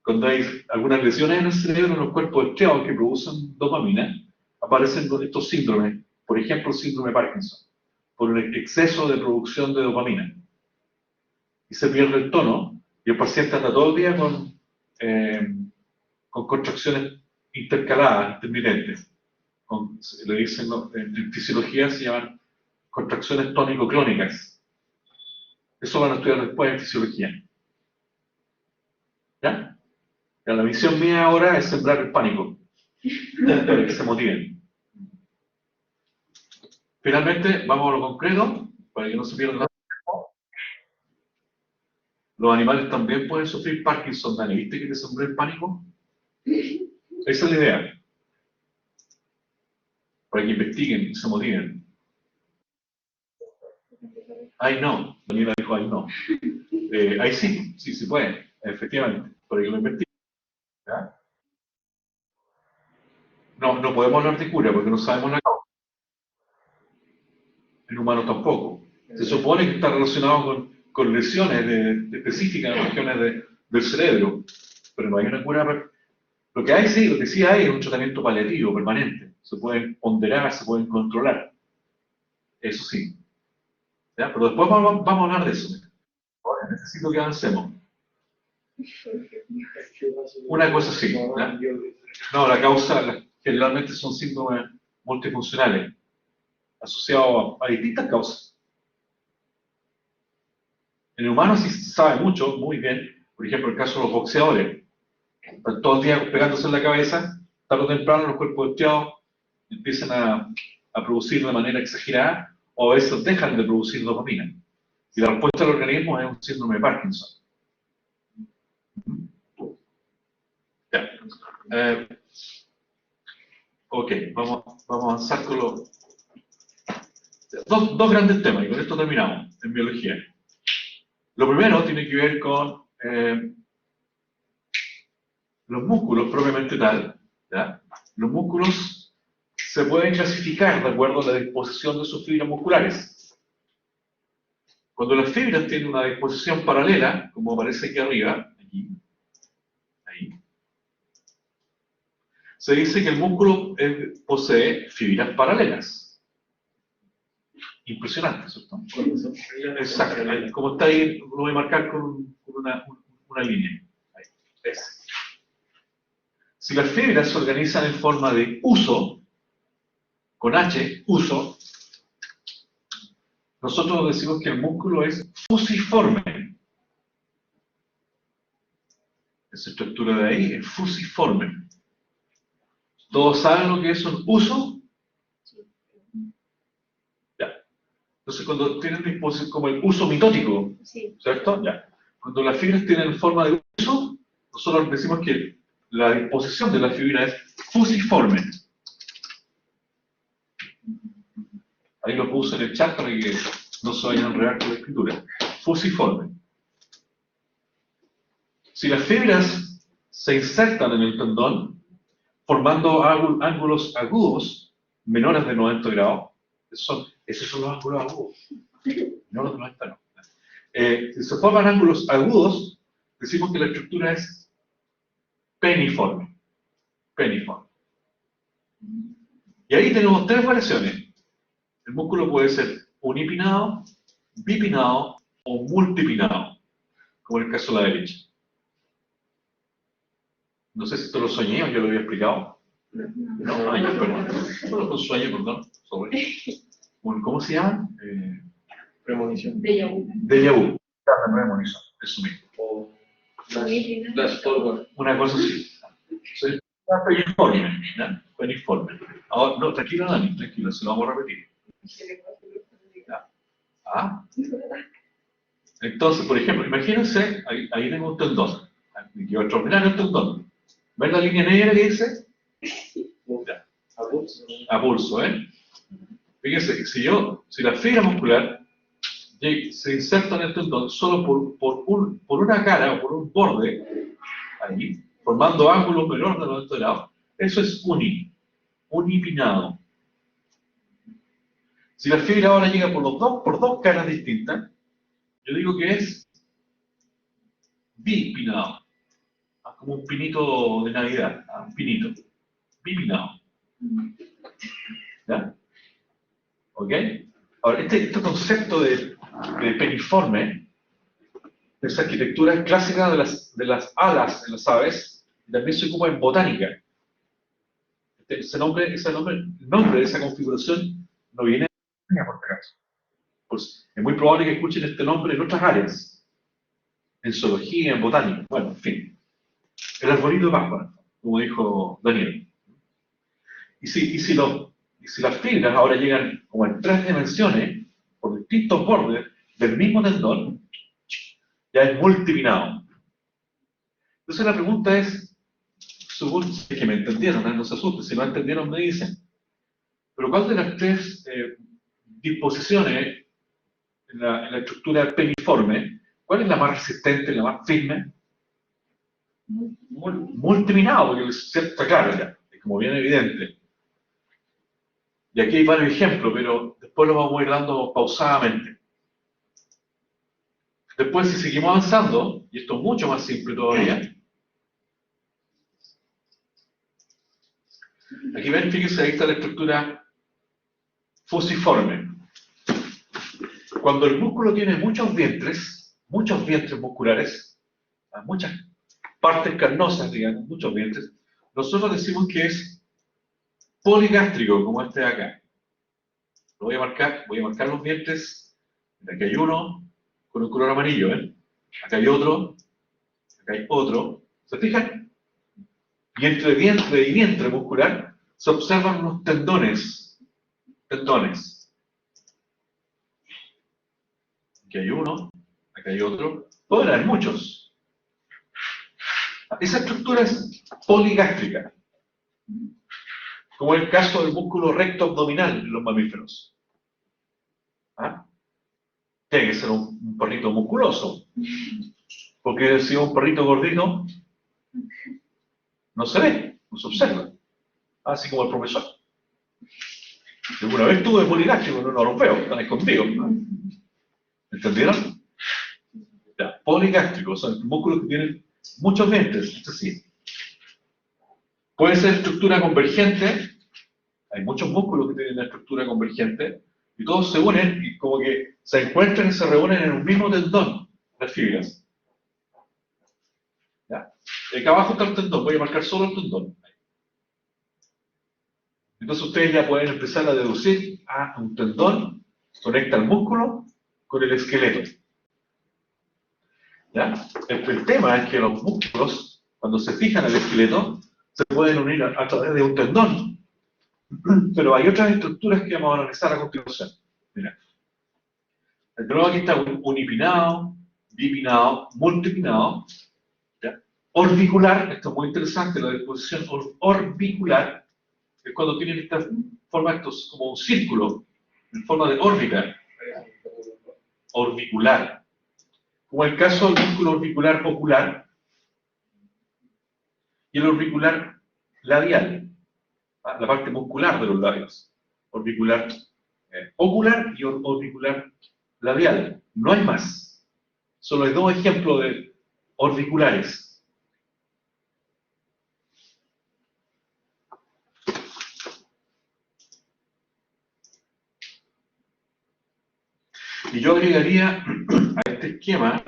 Cuando hay algunas lesiones en el cerebro, en los cuerpos estriados que producen dopamina, aparecen estos síndromes. Por ejemplo, el síndrome de Parkinson, por un exceso de producción de dopamina. Y se pierde el tono, y el paciente anda todo el día con contracciones intercaladas, intermitentes. Le dicen, en fisiología se llaman contracciones tónico-clónicas. Eso van a estudiar después en fisiología. ¿Ya? La misión mía ahora es sembrar el pánico, para que se motiven. Finalmente, vamos a lo concreto, para que no se pierda nada. Los animales también pueden sufrir Parkinson, Dani. ¿Viste que te sembré el pánico? Esa es la idea. Para que investiguen y se motiven. Ay, no. Daniela dijo, ay, no. Ahí sí se puede, efectivamente. Para que lo investiguen. ¿Ya? No podemos hablar de cura porque no sabemos la causa. En humanos tampoco. Se supone que está relacionado con lesiones específicas en regiones del cerebro, pero no hay una cura. Lo que sí hay es un tratamiento paliativo permanente. Se pueden ponderar, se pueden controlar. Eso sí. ¿Ya? Pero después vamos a hablar de eso. Ahora necesito que avancemos. Una cosa sí. ¿Ya? No, la causa generalmente son síndromes multifuncionales, asociados a distintas causas. En el humano sí se sabe mucho, muy bien. Por ejemplo, el caso de los boxeadores. Están todo el día pegándose en la cabeza, tarde o temprano los cuerpos estriados empiezan a producir de manera exagerada, o a veces dejan de producir dopamina. Y la respuesta del organismo es un síndrome de Parkinson. Ya. Ok, vamos a avanzar con los dos grandes temas, y con esto terminamos, en biología. Lo primero tiene que ver con los músculos propiamente tal, ¿Ya? Los músculos se pueden clasificar de acuerdo a la disposición de sus fibras musculares. Cuando las fibras tienen una disposición paralela, como aparece aquí arriba, aquí, ahí, se dice que el músculo posee fibras paralelas. Impresionante, ¿cierto? Exacto. Como está ahí, lo voy a marcar con una línea. Ahí. Es. Si las fibras se organizan en forma de uso, con H, uso, nosotros decimos que el músculo es fusiforme. Esa estructura de ahí es fusiforme. ¿Todos saben lo que es un uso? Ya. Entonces, cuando tienen disposición, como el uso mitótico, Sí. ¿cierto? Ya. Cuando las fibras tienen forma de uso, nosotros decimos que la disposición de la fibra es fusiforme. Ahí lo puse en el chat para que no se vayan a enredar con la escritura. Fusiforme. Si las fibras se insertan en el tendón, formando ángulos agudos menores de 90 grados, esos son los ángulos agudos, menores de 90 grados. Si se forman ángulos agudos, decimos que la estructura es peniforme. Peniforme. Y ahí tenemos tres variaciones. El músculo puede ser unipinado, bipinado o multipinado, como en el caso de la derecha. No sé si esto lo soñé o yo lo había explicado. No, yo, perdón. Solo con sueño, perdón. Bueno, ¿cómo se llama? Premonición. Déjà vu. Déjà vu. Premonición, eso mismo. O flash forward. Una cosa así. Entonces, peniforme, ¿no? Peniforme. Ahora, no, tranquilo, Dani, tranquilo, se lo vamos a repetir. ¿Ya? ¿Ah? Entonces, por ejemplo, imagínense, ahí tengo un tendón. Aquí va a extraordinario el tendón. ¿Ven la línea negra que dice? Ya. A pulso, ¿eh? Fíjense, si la fibra muscular se inserta en el tendón solo por una cara o por un borde, ahí, formando ángulos menores de 90 grados, eso es unipinado. Si la fibra ahora llega por dos caras distintas, yo digo que es bipinado. Como un pinito de Navidad, un pinito. Bipinado. ¿Ya? ¿Ok? Ahora, este concepto de peniforme, esa arquitectura es clásica de las alas en las aves, y también se ocupa en botánica. El nombre de esa configuración no viene de España, por acaso. Pues es muy probable que escuchen este nombre en otras áreas, en zoología, en botánica, bueno, en fin. El arbolito de Pascua, como dijo Daniel. Y si las fibras ahora llegan como en tres dimensiones, por distintos bordes del mismo tendón, ya es multipinado. Entonces la pregunta es, según es que me entendieron, no se asusten, si no entendieron me dicen, pero ¿cuál de las tres disposiciones en la estructura peniforme, cuál es la más resistente, la más firme? Multipinado, porque está claro ya, es como bien evidente. Y aquí hay varios ejemplos, pero después los vamos a ir dando pausadamente. Después, si seguimos avanzando, y esto es mucho más simple todavía, aquí ven, fíjense, ahí está la estructura fusiforme. Cuando el músculo tiene muchos vientres musculares, muchas partes carnosas, digamos, muchos vientres, nosotros decimos que es poligástrico, como este de acá. Lo voy a marcar los vientres. Aquí hay uno con un color amarillo, ¿eh? Acá hay otro, ¿se fijan? Y entre vientre y vientre muscular se observan unos tendones. Aquí hay uno, acá hay otro, pueden haber muchos. Esa estructura es poligástrica, como el caso del músculo recto abdominal en los mamíferos. ¿Ah? Tiene que ser un perrito musculoso, porque si es un perrito gordito, no se ve, no se observa. así como el profesor. Alguna vez tuve poligástrico, no los veo, están escondidos, ¿no? ¿Entendieron? Ya, poligástricos son músculos que tienen muchos dientes, es decir, puede ser estructura convergente, hay muchos músculos que tienen una estructura convergente, y todos se unen y como que se encuentran y se reúnen en un mismo tendón, las fibras. ¿Ya? Acá abajo está el tendón, voy a marcar solo el tendón. Entonces ustedes ya pueden empezar a deducir, un tendón conecta el músculo con el esqueleto. ¿Ya? El tema es que los músculos, cuando se fijan en el esqueleto, se pueden unir a través de un tendón. Pero hay otras estructuras que vamos a analizar a continuación. Mira. El nuevo aquí está unipinado, bipinado, multipinado. ¿Ya? Orbicular, esto es muy interesante, la disposición orbicular, es cuando tienen esta forma, esto es como un círculo, en forma de órbita. Orbicular. Como el caso del músculo orbicular ocular y el orbicular labial, la parte muscular de los labios. Orbicular ocular y orbicular labial. No hay más. Solo hay dos ejemplos de orbiculares. Y yo agregaría a este esquema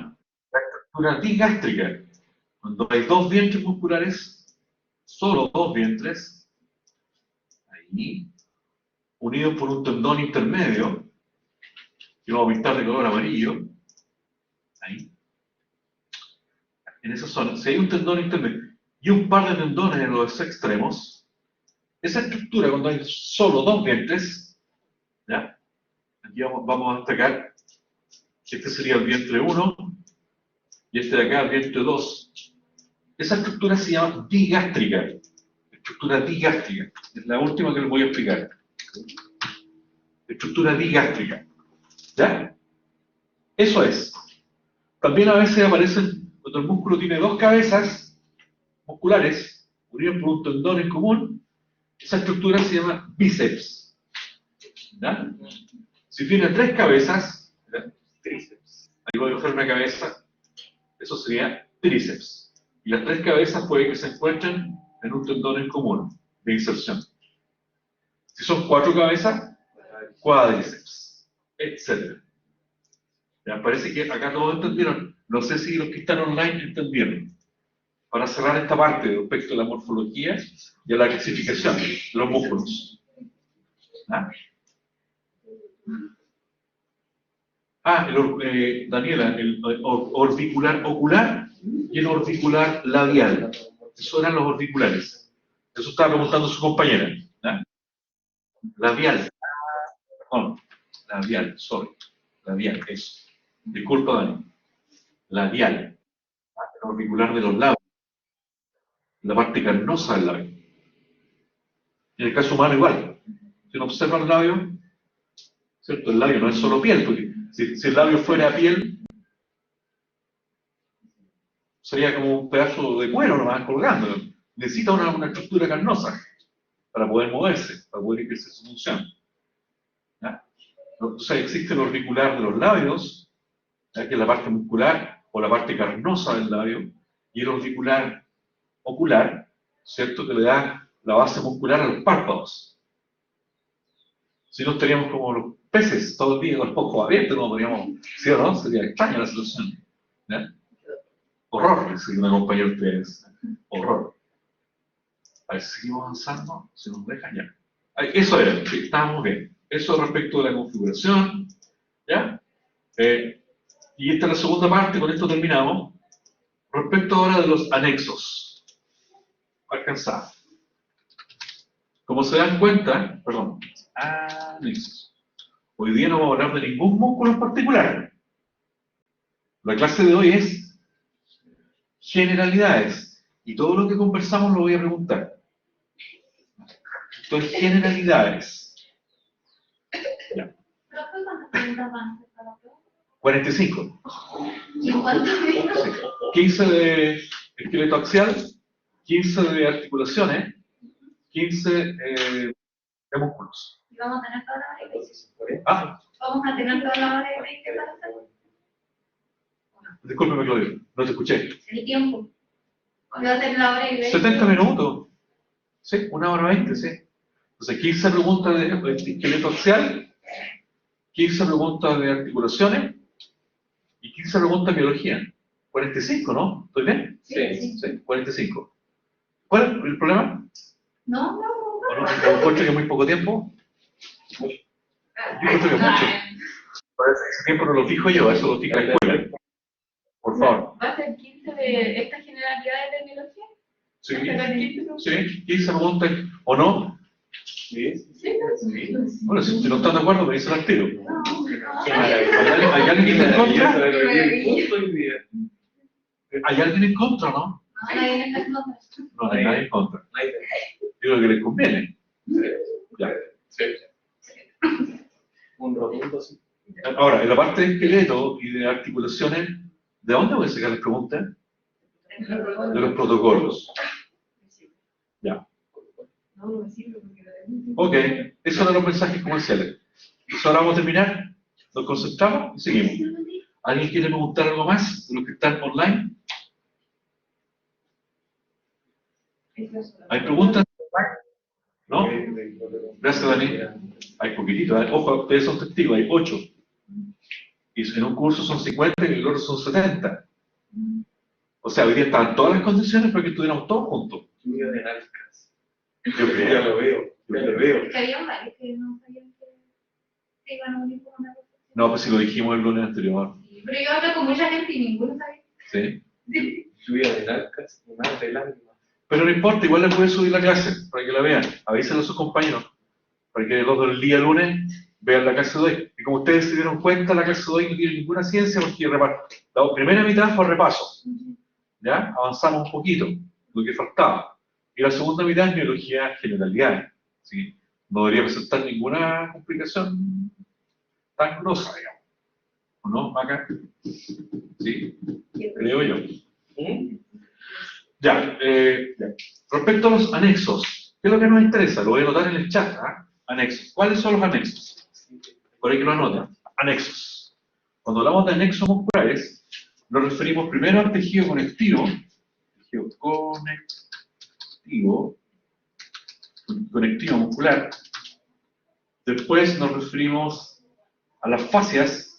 la estructura digástrica. Cuando hay dos vientres musculares, solo dos vientres, ahí, unidos por un tendón intermedio, que lo vamos a pintar de color amarillo, ahí, en esa zona. Si hay un tendón intermedio y un par de tendones en los extremos, esa estructura, cuando hay solo dos vientres, ¿ya? Aquí vamos a destacar que este sería el vientre 1 y este de acá el vientre 2. Esa estructura se llama digástrica. Estructura digástrica. Es la última que les voy a explicar. Estructura digástrica. ¿Ya? Eso es. También a veces aparecen, cuando el músculo tiene dos cabezas musculares, unidas por un tendón en común, esa estructura se llama bíceps. ¿Ya? Si tiene tres cabezas, ¿ya? Tríceps. Ahí voy a dibujar una cabeza, eso sería tríceps. Y las tres cabezas puede que se encuentren en un tendón en común, de inserción. Si son cuatro cabezas, cuádriceps, etc. Ya, parece que acá todos entendieron. No sé si los que están online entendieron. Para cerrar esta parte respecto a la morfología y a la clasificación de los músculos. ¿Ah? Daniela, el orbicular ocular y el orbicular labial. Esos eran los orbiculares. Eso estaba preguntando su compañera. ¿Ah? Labial. Perdón. Labial, sorry. Labial, eso. Disculpa, Dani. Labial. El orbicular de los labios. La parte carnosa del labio. En el caso humano igual. Si uno observa el labio, ¿cierto? El labio no es solo piel, porque si el labio fuera piel, sería como un pedazo de cuero nomás colgando. Necesita una estructura carnosa para poder moverse, para poder ejercer su función. ¿Ya? Entonces existe el orbicular de los labios, ¿ya? Que es la parte muscular o la parte carnosa del labio, y el orbicular ocular, ¿cierto? Que le da la base muscular a los párpados. Si no estaríamos como los peces todo el día con los ojos abiertos, no podríamos, ¿sí o no? Sería extraña la situación. ¿Ya? Horror, si una compañera de ustedes. Horror. A ver si seguimos avanzando, se nos deja ya. Eso era, sí, estábamos bien. Eso respecto de la configuración. ¿Ya? Y esta es la segunda parte, con esto terminamos. Respecto ahora de los anexos. Alcanzado. Como se dan cuenta, perdón, anexos. Hoy día no vamos a hablar de ningún músculo en particular. La clase de hoy es generalidades. Y todo lo que conversamos lo voy a preguntar. Entonces, generalidades. Ya. 45. ¿Y cuántos días? 15 de esqueleto axial, 15 de articulaciones, 15 de músculos. Y vamos a tener toda la hora y 20. Ah, Vamos a tener toda la hora y 20 para hacerlo. discúlpeme, Claudio, no te escuché. El tiempo. ¿Cuándo va a ser la hora y 20? 70 minutos. Sí, 1 hora 20, sí. Entonces, 15 preguntas de esqueleto axial, 15 preguntas de articulaciones y 15 preguntas de biología. 45, ¿no? ¿Estoy bien? Sí. Sí, 45. ¿Cuál es el problema? No. ¿O no? ¿O encuentro que muy poco tiempo? Yo encuentro que mucho. Por ese tiempo no lo fijo yo, eso lo fija la escuela. Por favor. ¿Va a ser 15 de estas generalidades de biología? Sí, ¿Sacar 15 preguntas? sí, 15 preguntas, ¿o no? Sí. Sí, pues. Bueno, si no están de acuerdo, me dicen al tiro. No. Qué maravilla. ¿Hay alguien en contra? Nadie. ¿Hay alguien en contra, no? No, nadie en estas notas. No, no hay nadie en contra. Digo que les conviene. Ya. Sí. Un rotundo, sí. Ahora, en la parte de esqueleto y de articulaciones, ¿de dónde voy a sacar las preguntas? De los protocolos. Ya. No, me sirve porque Ok, esos eran los mensajes comerciales. Entonces ahora vamos a terminar, nos concentramos y seguimos. ¿Alguien quiere preguntar algo más de los que están online? ¿Hay preguntas? ¿No? Gracias, Dani. Hay poquitito, ¿eh? Ojo, ustedes son testigos, hay 8. Y en un curso son 50 y en el otro son 70. O sea, hoy día estaban todas las condiciones para que estuviéramos todos juntos. Lluvia de nalgas. Yo Ya creo. lo veo, ya lo veo. Es que había varios que no sabían que se iban a unir con una cosa. No, pues si lo dijimos el lunes anterior. Pero yo hablé con mucha gente y ninguno sabía. ¿Sí? Lluvia de nalgas y más de lágrimas. Pero no importa, igual le puede subir la clase para que la vean. Avísenlo a sus compañeros. Para que los del día lunes vean la clase de hoy. Y como ustedes se dieron cuenta, la clase de hoy no tiene ninguna ciencia porque la primera mitad fue repaso. ¿Ya? Avanzamos un poquito, lo que faltaba. Y la segunda mitad es biología generalidad. ¿Sí? No debería presentar ninguna complicación tan grosa, digamos. ¿O no, Maca? ¿Sí? Creo yo. Ya, respecto a los anexos, ¿qué es lo que nos interesa? Lo voy a anotar en el chat, ¿ah? Anexos. ¿Cuáles son los anexos? Por ahí que lo anotan. Anexos. Cuando hablamos de anexos musculares, nos referimos primero al tejido conectivo, conectivo muscular. Después nos referimos a las fascias,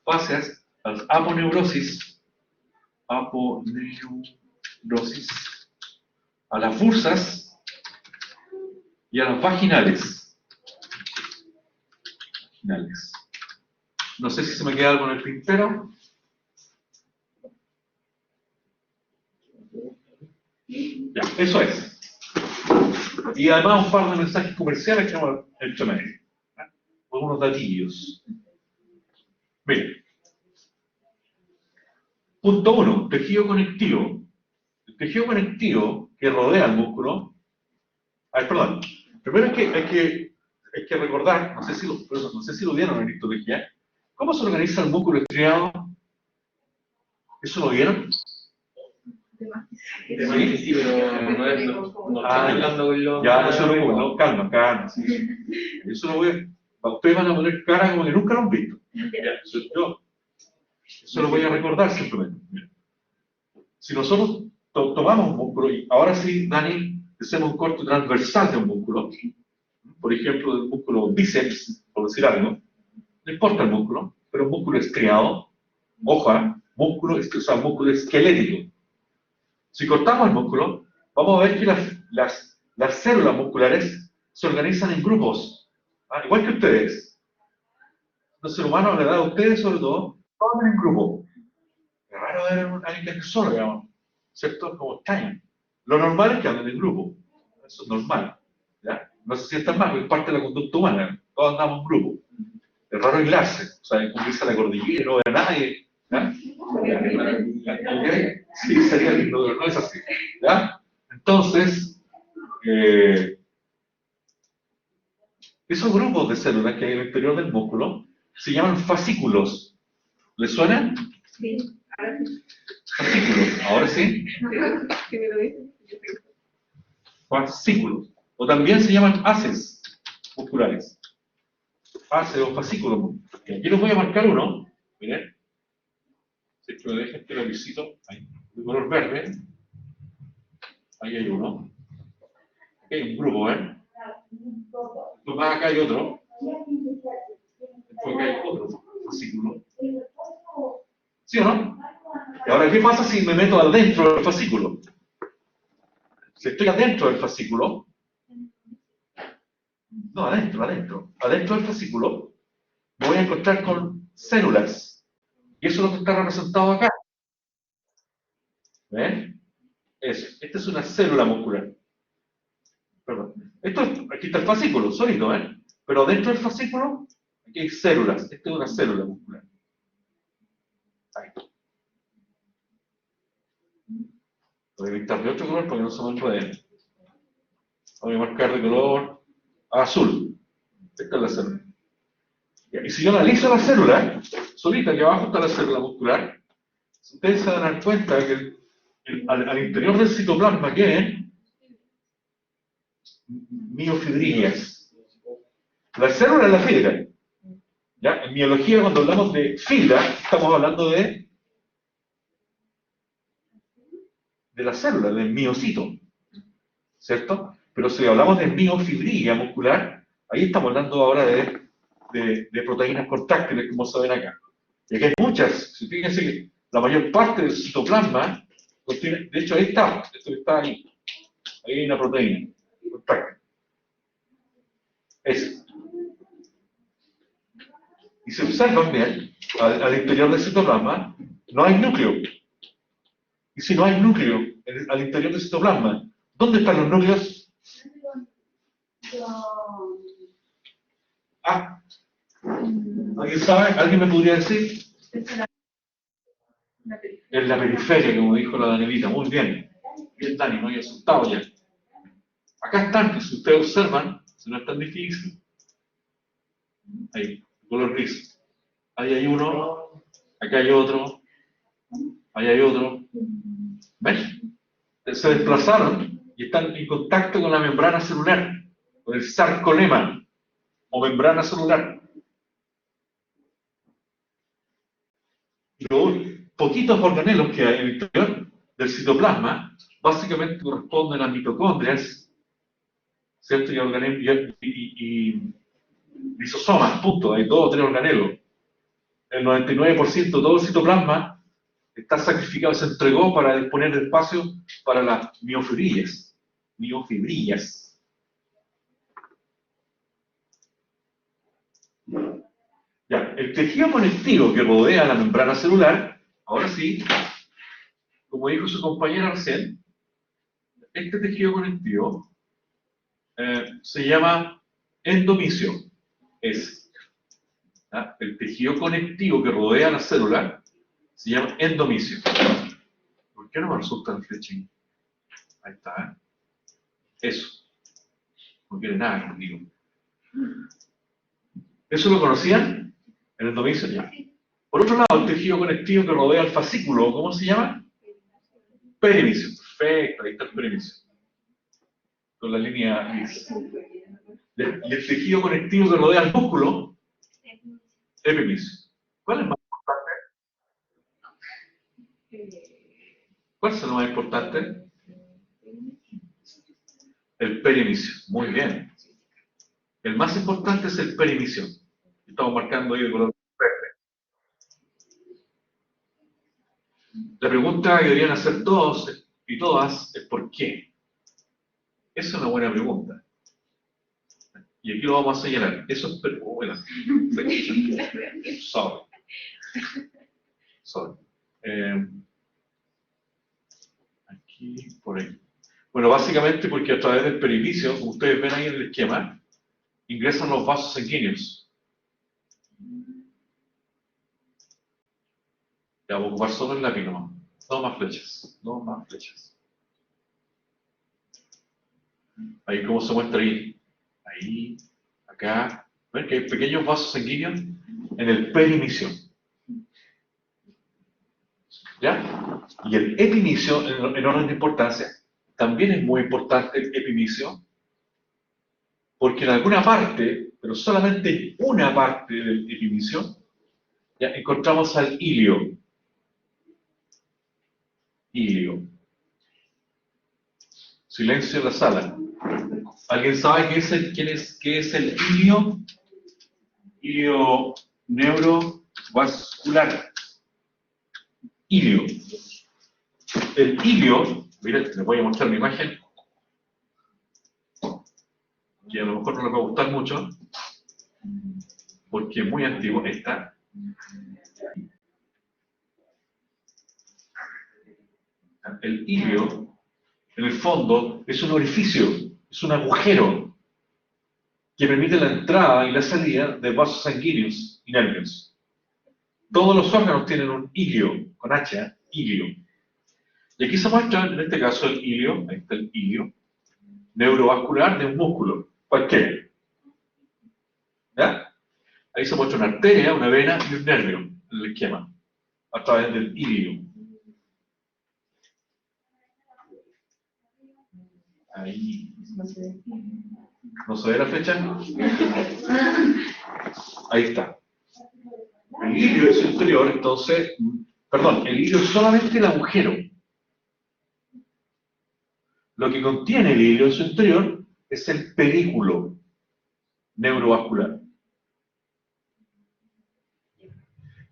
a las aponeurosis, a las bursas y a las vaginales. No sé si se me queda algo en el tintero. Ya, eso es. Y además un par de mensajes comerciales que hemos hecho medio. Con unos datillos. Bien. Punto 1, tejido conectivo. El tejido conectivo que rodea el músculo. Perdón. Primero hay que recordar, no sé si lo vieron en histología, ¿cómo se organiza el músculo estriado? ¿Eso lo vieron? Sí, pero no es. No Ah, estoy hablando con los. Ya, no se lo no, calma. Sí. Eso lo voy a. Ustedes van a poner cara como que nunca lo han visto. Eso lo voy a recordar simplemente. Si nosotros tomamos un músculo, y ahora sí, Dani, hacemos un corte transversal de un músculo, por ejemplo, del músculo bíceps, por decir algo, no importa el músculo, pero un músculo estriado, ojo, músculo esquelético. Si cortamos el músculo, vamos a ver que las células musculares se organizan en grupos, igual que ustedes. Los seres humanos, a la edad de ustedes sobre todo, todos en grupo. Es raro ver a alguien que ande solo, digamos, ¿cierto? Como extraño. Lo normal es que anden en grupo, eso es normal. ¿Ya? No se sientan mal, porque es parte de la conducta humana, todos andamos en grupo. Es raro aislarse, o sea, como dice la cordillera, no ve a nadie. ¿Ya? Sí, sería lindo, pero no es así. ¿Ya? Entonces, esos grupos de células que hay en el interior del músculo se llaman fascículos. ¿Les suena? Sí, ahora sí. Fascículos, ahora sí. Que me lo dicen. fascículos. O también se llaman haces musculares. Haces o fascículos. Y aquí les voy a marcar uno. Miren. Si es que me dejan este lapicito, ahí, de color verde. Ahí hay uno. Aquí hay un grupo, ¿eh? Después más acá hay otro. Después acá hay otro fascículo. ¿Sí o no? Y ahora, ¿qué pasa si me meto adentro del fascículo? Si estoy adentro del fascículo, no, adentro del fascículo, me voy a encontrar con células. Y eso es lo que está representado acá. ¿Ven? Eso. Esta es una célula muscular. Perdón. Aquí está el fascículo, solito, ¿eh? Pero dentro del fascículo, aquí hay células. Esta es una célula muscular. Ahí. Voy a pintar de otro color para que no se me enreden. Voy a marcar de color azul. Esta es la célula. Y si yo analizo la célula, solita, aquí abajo está la célula muscular, ustedes se van a dar cuenta que al interior del citoplasma, ¿qué es? Miofibrillas. La célula es la fibra. ¿Ya? En biología, cuando hablamos de fibra, estamos hablando de la célula, del miocito. ¿Cierto? Pero si hablamos de miofibrilla muscular, ahí estamos hablando ahora de proteínas contráctiles, como se ven acá. Y aquí hay muchas. Fíjense que la mayor parte del citoplasma contiene, de hecho ahí está, esto que está ahí. Ahí hay una proteína contráctil. Esa. Y si observan bien, al interior del citoplasma, no hay núcleo. Y si no hay núcleo al interior del citoplasma, ¿dónde están los núcleos? Ah, ¿alguien sabe? ¿Alguien me podría decir? En la periferia, como dijo la Danielita. Muy bien. Bien, Dani, no hay asustado ya. Acá están, que si ustedes observan, si no es tan difícil. Ahí, color gris. Ahí hay uno, acá hay otro, ahí hay otro. ¿Ven? Se desplazaron y están en contacto con la membrana celular, con el sarcolema o membrana celular. Y los poquitos organelos que hay en el interior del citoplasma básicamente corresponden a mitocondrias, ¿cierto? Y lisosomas, punto. Hay 2 o 3 organelos. El 99% de todo el citoplasma está sacrificado, se entregó para disponer de espacio para las miofibrillas. Miofibrillas. Ya, el tejido conectivo que rodea la membrana celular, ahora sí, como dijo su compañera recién, este tejido conectivo se llama endomisio. ¿Ya? El tejido conectivo que rodea la célula se llama endomisio. ¿Por qué no me resulta el flechín? Ahí está, ¿eh? Eso. No quiere nada conmigo. ¿Eso lo conocían? El endomisio ya. Por otro lado, el tejido conectivo que rodea el fascículo, ¿cómo se llama? Perimisio. Perfecto, ahí está el perimisio. Con la línea gris. Y el tejido conectivo que rodea el músculo, epimisio. ¿Cuál es más importante? ¿Cuál es lo más importante? El perimisio. Muy bien. El más importante es el perimisio. Estamos marcando ahí de color verde. La pregunta que deberían hacer todos y todas es ¿por qué? Esa es una buena pregunta. Y aquí lo vamos a señalar. Eso es... Bueno, sorry. Aquí, por ahí. Bueno, básicamente porque a través del perimisio, como ustedes ven ahí en el esquema, ingresan los vasos sanguíneos. Ya voy a ocupar solo el lápiz nomás. No más flechas. No más flechas. Ahí cómo se muestra ahí. Ahí, acá. ¿Ven que hay pequeños vasos sanguíneos en el perimisio? ¿Ya? Y el epimisio, en orden de importancia, también es muy importante el epimicio, porque en alguna parte, pero solamente en una parte del epimicio, ya encontramos al ilio. Ilio. Silencio en la sala. ¿Alguien sabe qué es el ilio? Ilio neurovascular. Ilio. El ilio, miren, les voy a mostrar una imagen que a lo mejor no les va a gustar mucho, porque es muy antiguo. Esta. El ilio, en el fondo, es un orificio, es un agujero que permite la entrada y la salida de vasos sanguíneos y nervios. Todos los órganos tienen un ilio, con H, ilio. Y aquí se muestra, en este caso, el ilio, ahí está el ilio, neurovascular de un músculo, cualquiera. ¿Ya? Ahí se muestra una arteria, una vena y un nervio en el esquema, a través del ilio. Ahí. ¿No se ve la flecha? Ahí está. El ilio es su interior, entonces, perdón, el ilio es solamente el agujero. Lo que contiene el ilio en su interior es el pedículo neurovascular.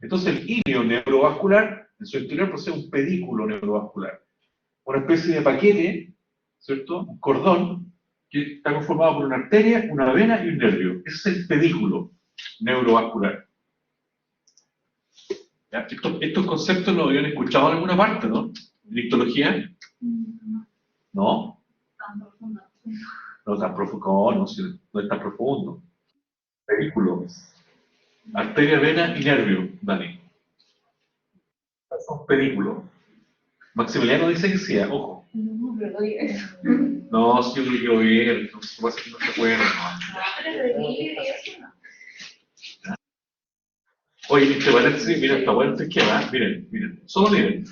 Entonces el ilio neurovascular en su interior posee un pedículo neurovascular, una especie de paquete, ¿cierto? Un cordón que está conformado por una arteria, una vena y un nervio. Ese es el pedículo neurovascular. ¿Ya? Estos conceptos los habían escuchado en alguna parte, ¿no? ¿En histología? ¿No? No tan profundo, no es tan profundo. Pedículo. Arteria, vena y nervio, Dani. Son pedículos. Maximiliano dice que sí, ojo. No, pero no diga eso. No, si yo lo quiero ver, no se pasa que no se acuerda. Oye, este paréntesis, mira, está bueno este esquema, miren, solo miren.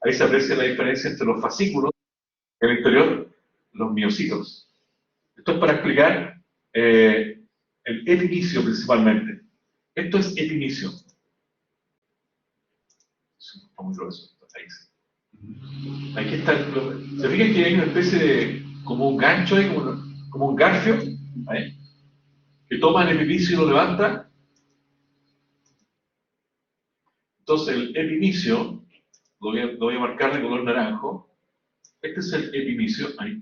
Ahí se aprecia la diferencia entre los fascículos y en el interior los miocitos. Esto es para explicar el epinicio principalmente. Esto es epinicio. Está muy grueso. Ahí sí. Aquí está. ¿Se fijan que hay una especie de, como un gancho ahí, como un garfio? Ahí, que toma el epinicio y lo levanta. Entonces el epinicio, lo voy a marcar de color naranjo. Este es el epinicio, ahí.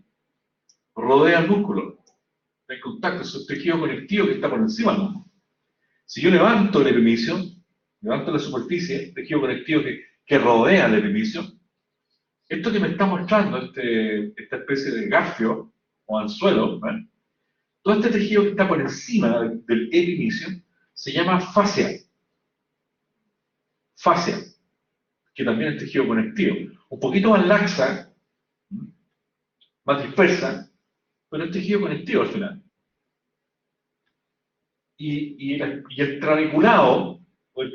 Rodea el músculo. Está en contacto, es un tejido conectivo que está por encima del músculo. Si yo levanto el epinicio, levanto la superficie, el tejido conectivo que rodea el epinicio, esto que me está mostrando, esta especie de garfio o anzuelo, ¿eh? Todo este tejido que está por encima del epinicio se llama fascia. Fascia, que también es tejido conectivo. Un poquito más laxa, más dispersa, pero es tejido conectivo al final. Y el trabeculado, o el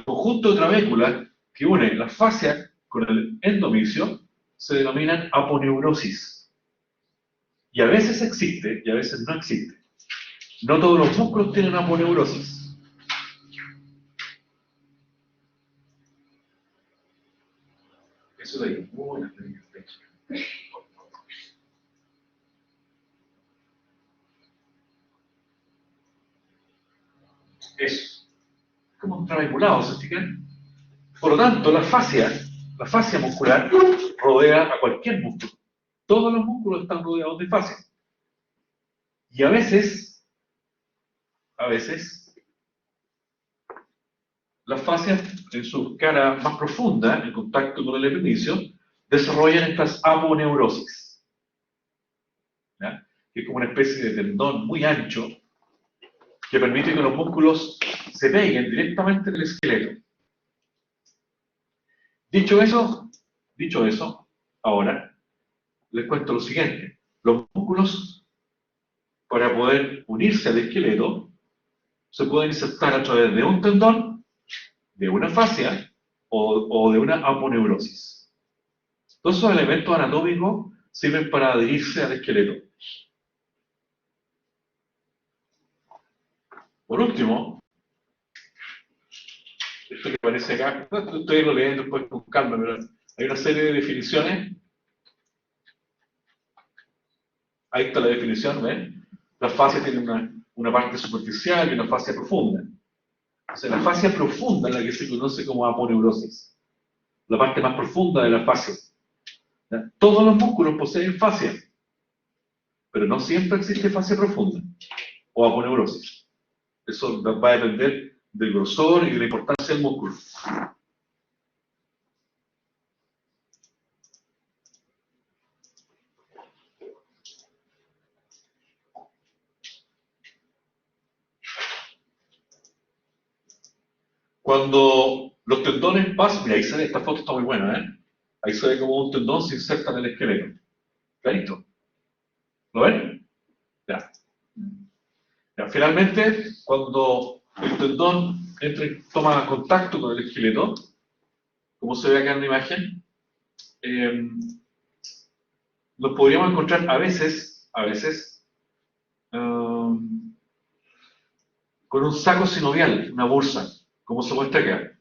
conjunto de trabéculas que une la fascia con el endomicio, se denominan aponeurosis. Y a veces existe, y a veces no existe. No todos los músculos tienen aponeurosis. Eso de ahí, buena técnica. Es como un trabeculado, ¿se fijan? Por lo tanto, la fascia muscular rodea a cualquier músculo. Todos los músculos están rodeados de fascia. Y a veces, las fascias, en su cara más profunda, en contacto con el epinicio, desarrollan estas aponeurosis. ¿Ya? Que es como una especie de tendón muy ancho que permite que los músculos se peguen directamente en el esqueleto. Dicho eso, ahora les cuento lo siguiente. Los músculos, para poder unirse al esqueleto, se pueden insertar a través de un tendón, de una fascia o de una aponeurosis. Todos esos elementos anatómicos sirven para adherirse al esqueleto. Por último, esto que aparece acá, estoy lo leyendo después con calma, pero hay una serie de definiciones. Ahí está la definición, ¿ven? La fascia tiene una parte superficial y una fascia profunda. O sea, la fascia profunda es la que se conoce como aponeurosis. La parte más profunda de la fascia. ¿Ya? Todos los músculos poseen fascia, pero no siempre existe fascia profunda o aponeurosis. Eso va a depender del grosor y de la importancia del músculo. Cuando los tendones pasan, mira, ahí se ve, esta foto está muy buena, ¿eh? Ahí se ve como un tendón se inserta en el esqueleto. Clarito. ¿Lo ven? Ya. Ya. Finalmente, cuando el tendón toma contacto con el esqueleto, como se ve acá en la imagen, los podríamos encontrar a veces, con un saco sinovial, una bursa, como se muestra acá.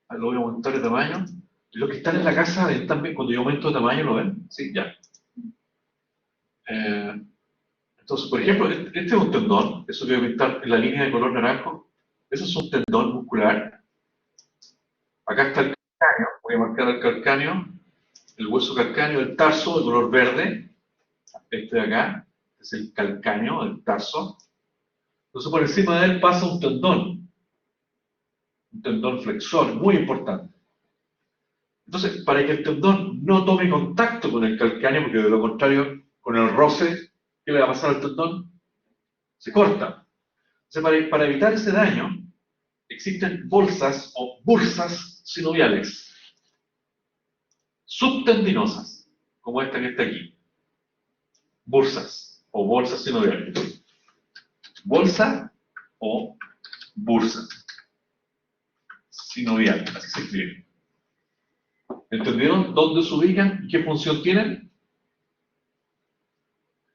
Lo voy a aumentar de tamaño. Los que están en la casa ven también, cuando yo aumento de tamaño, ¿lo ven? Sí, ya. Entonces, por ejemplo, este es un tendón, eso que voy a pintar en la línea de color naranjo. Eso es un tendón muscular. Acá está el calcáneo, voy a marcar el calcáneo, el hueso calcáneo del tarso de color verde. Este de acá es el calcáneo del tarso. Entonces, por encima de él pasa un tendón flexor, muy importante. Entonces, para que el tendón no tome contacto con el calcáneo, porque de lo contrario, con el roce, ¿qué le va a pasar al tendón? Se corta. Entonces, para evitar ese daño, existen bolsas o bursas sinoviales, subtendinosas, como esta que está aquí. Bursas o bolsas sinoviales. Bolsa o bursa sinovial, así se escribe. ¿Entendieron dónde se ubican y qué función tienen?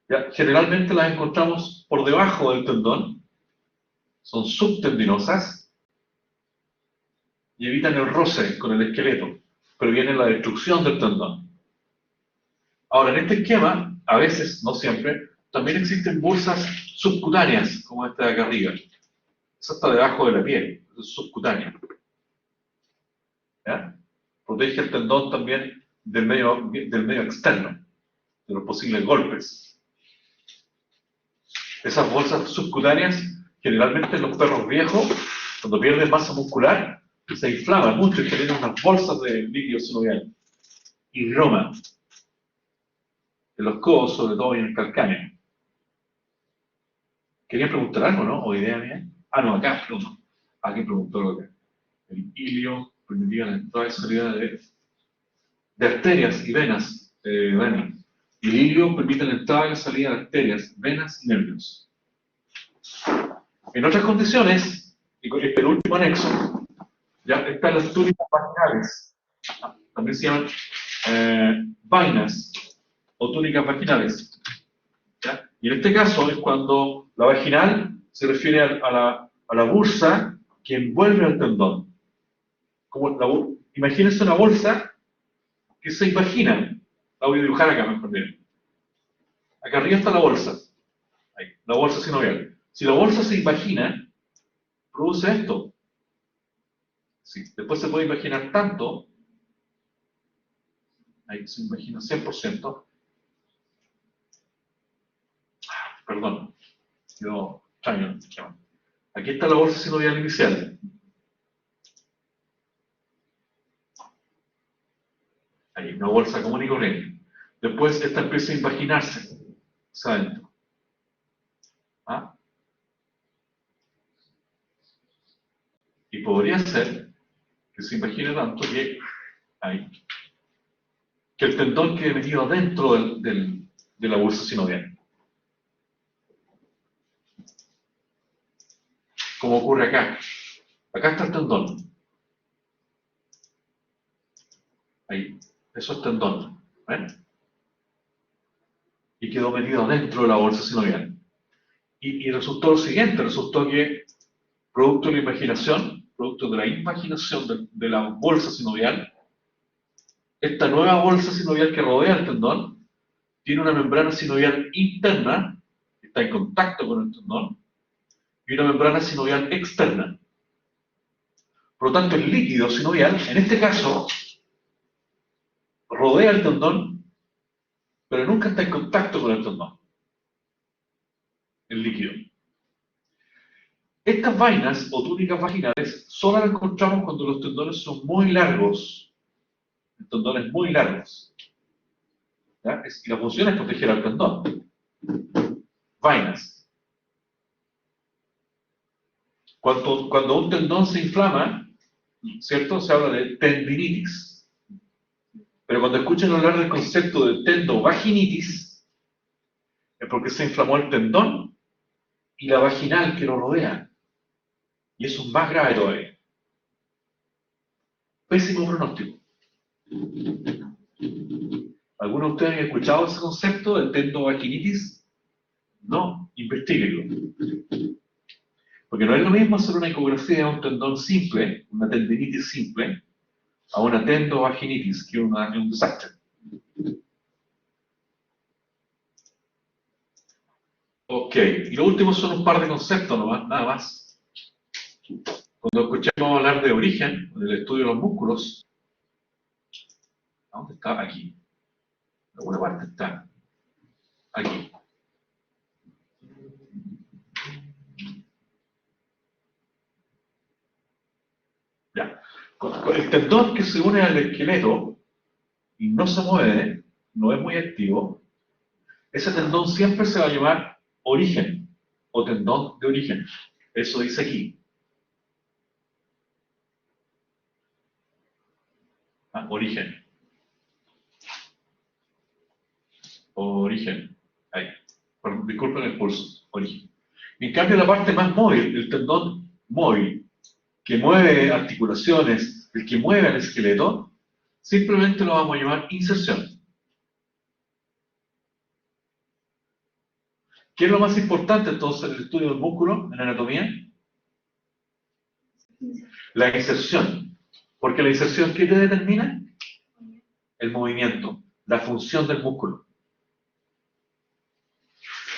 Ya, generalmente las encontramos por debajo del tendón, son subtendinosas y evitan el roce con el esqueleto, previenen la destrucción del tendón. Ahora, en este esquema, a veces, no siempre, también existen bursas subcutáneas, como esta de acá arriba. Esa está debajo de la piel, es subcutánea. ¿Ya? Protege el tendón también del medio externo, de los posibles golpes. Esas bolsas subcutáneas, generalmente en los perros viejos, cuando pierden masa muscular, se inflaman mucho y generan unas bolsas de líquido sinovial. Y roma, en los codos, sobre todo, y en el calcáneo. ¿Quería preguntar algo, no? ¿O idea mía? Ah, no, acá, perdón. Alguien preguntó lo que. El ilio permitía la entrada y salida de arterias y venas. Y el ilio permite la entrada y la salida de arterias, venas y nervios. En otras condiciones, y con este último anexo, ya están las túnicas vaginales. También se llaman vainas o túnicas vaginales. ¿Ya? Y en este caso es cuando la vaginal se refiere a la bursa que envuelve al tendón. Imagínense una bolsa que se imagina. La voy a dibujar acá, mejor bien. Acá arriba está la bolsa. Ahí, la bolsa sinovial. Si la bolsa se imagina, produce esto. Sí, después se puede imaginar tanto. Ahí se imagina 100%. Perdón, quedó extraño. Aquí está la bolsa sinovial inicial. Ahí, una bolsa común y corriente. Después esta empieza a imaginarse hacia adentro. ¿Ah? Y podría ser que se imagine tanto que, ahí, que el tendón quede metido dentro de la bolsa sinovial. Como ocurre acá. Acá está el tendón. Ahí. Eso es tendón. ¿Ven? Y quedó metido dentro de la bolsa sinovial. Y resultó lo siguiente, resultó que, producto de la imaginación, producto de la imaginación de la bolsa sinovial, esta nueva bolsa sinovial que rodea el tendón tiene una membrana sinovial interna, que está en contacto con el tendón, y una membrana sinovial externa. Por lo tanto, el líquido sinovial, en este caso, rodea el tendón, pero nunca está en contacto con el tendón, el líquido. Estas vainas o túnicas vaginales solo las encontramos cuando los tendones son muy largos, tendones muy largos. ¿Ya? Y la función es proteger al tendón. Vainas. Cuando un tendón se inflama, ¿cierto? Se habla de tendinitis. Pero cuando escuchan hablar del concepto de tendovaginitis, es porque se inflamó el tendón y la vaginal que lo rodea. Y eso es más grave todavía. Pésimo pronóstico. ¿Alguno de ustedes han escuchado ese concepto de tendovaginitis? No, investíguenlo. Porque no es lo mismo hacer una ecografía de un tendón simple, una tendinitis simple, a una tendovaginitis, que es un desastre. Ok, y lo último son un par de conceptos nomás, nada más. Cuando escuchamos hablar de origen, del estudio de los músculos, ¿dónde está? Aquí. En alguna parte está. Aquí. Ya. Con el tendón que se une al esqueleto y no se mueve, no es muy activo, ese tendón siempre se va a llamar origen o tendón de origen. Eso dice aquí. Origen. Origen. Ahí. Disculpen el pulso. Origen. En cambio, la parte más móvil, el tendón móvil, que mueve articulaciones, el que mueve al esqueleto, simplemente lo vamos a llamar inserción. ¿Qué es lo más importante entonces en el estudio del músculo, en anatomía? La inserción. Porque la inserción, ¿qué te determina? El movimiento, la función del músculo.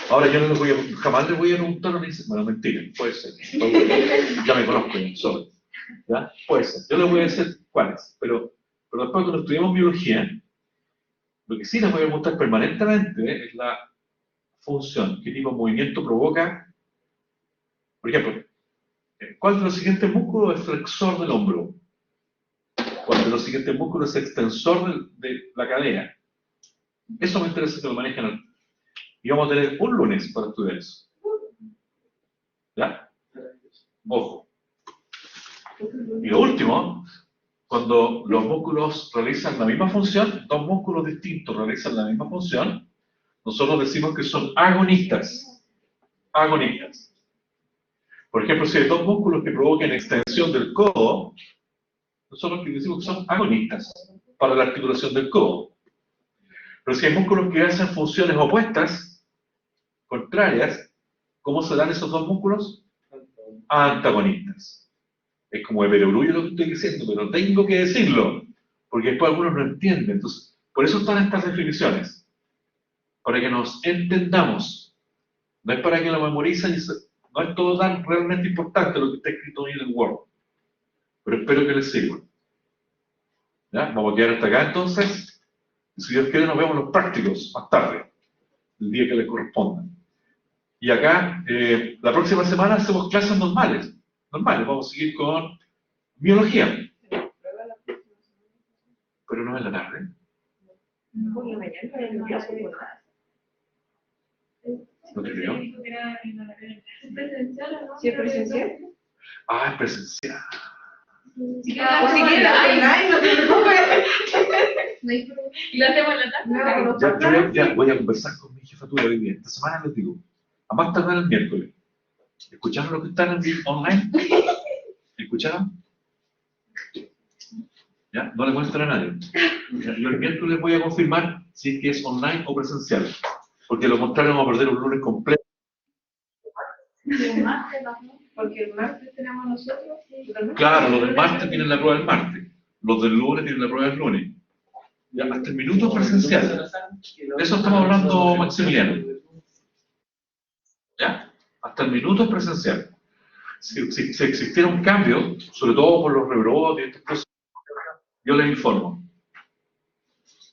Ahora yo no les voy a, jamás les voy a preguntar una inserción. Bueno, mentira, puede ser. Ya me conozco, solo. ¿Ya? Puede ser. Yo les voy a decir cuáles. Pero después cuando estudiamos biología, lo que sí les voy a preguntar permanentemente es la función. ¿Qué tipo de movimiento provoca? Por ejemplo, ¿cuál de los siguientes músculos es flexor del hombro? ¿Cuál de los siguientes músculos es extensor de la cadera? Eso me interesa que lo manejen. Y vamos a tener un lunes para estudiar eso. ¿Ya? Ojo. Y lo último, cuando los músculos realizan la misma función, dos músculos distintos realizan la misma función, nosotros decimos que son agonistas. Agonistas. Por ejemplo, si hay dos músculos que provoquen extensión del codo, nosotros decimos que son agonistas para la articulación del codo. Pero si hay músculos que hacen funciones opuestas, contrarias, ¿cómo se dan esos dos músculos? Antagonistas. Es como de perogrullo lo que estoy diciendo, pero tengo que decirlo, porque después algunos no entienden. Entonces, por eso están estas definiciones, para que nos entendamos. No es para que lo memoricen, no es todo tan realmente importante lo que está escrito hoy en el Word, pero espero que les sirva. ¿Ya? Vamos a quedar hasta acá entonces, y si Dios quiere nos vemos los prácticos más tarde, el día que les corresponda. Y acá, la próxima semana hacemos clases normales, vamos a seguir con biología. Pero no en la tarde. Por la mañana, ¿No te creo? ¿es presencial o no? ¿Sí es presencial? Ah, es presencial. O si quieren online, no te preocupes. ¿Y lo hacemos en la tarde? Ya voy a conversar con mi jefatura hoy día. Esta semana les digo, a más tardar el miércoles. ¿Escucharon lo que están online? ¿Escucharon? ¿Ya? ¿Ya? No le muestren a nadie. Yo el miércoles les voy a confirmar si es que es online o presencial. Porque lo contrario vamos a perder un lunes completo. Porque el martes tenemos nosotros. Claro, los del martes tienen la prueba el martes. Los del lunes tienen la prueba el lunes. Ya, hasta el minuto es presencial. De eso estamos hablando, Maximiliano. ¿Ya? Hasta el minuto es presencial. Si existiera un cambio, sobre todo por los rebrotes y estas cosas, yo les informo.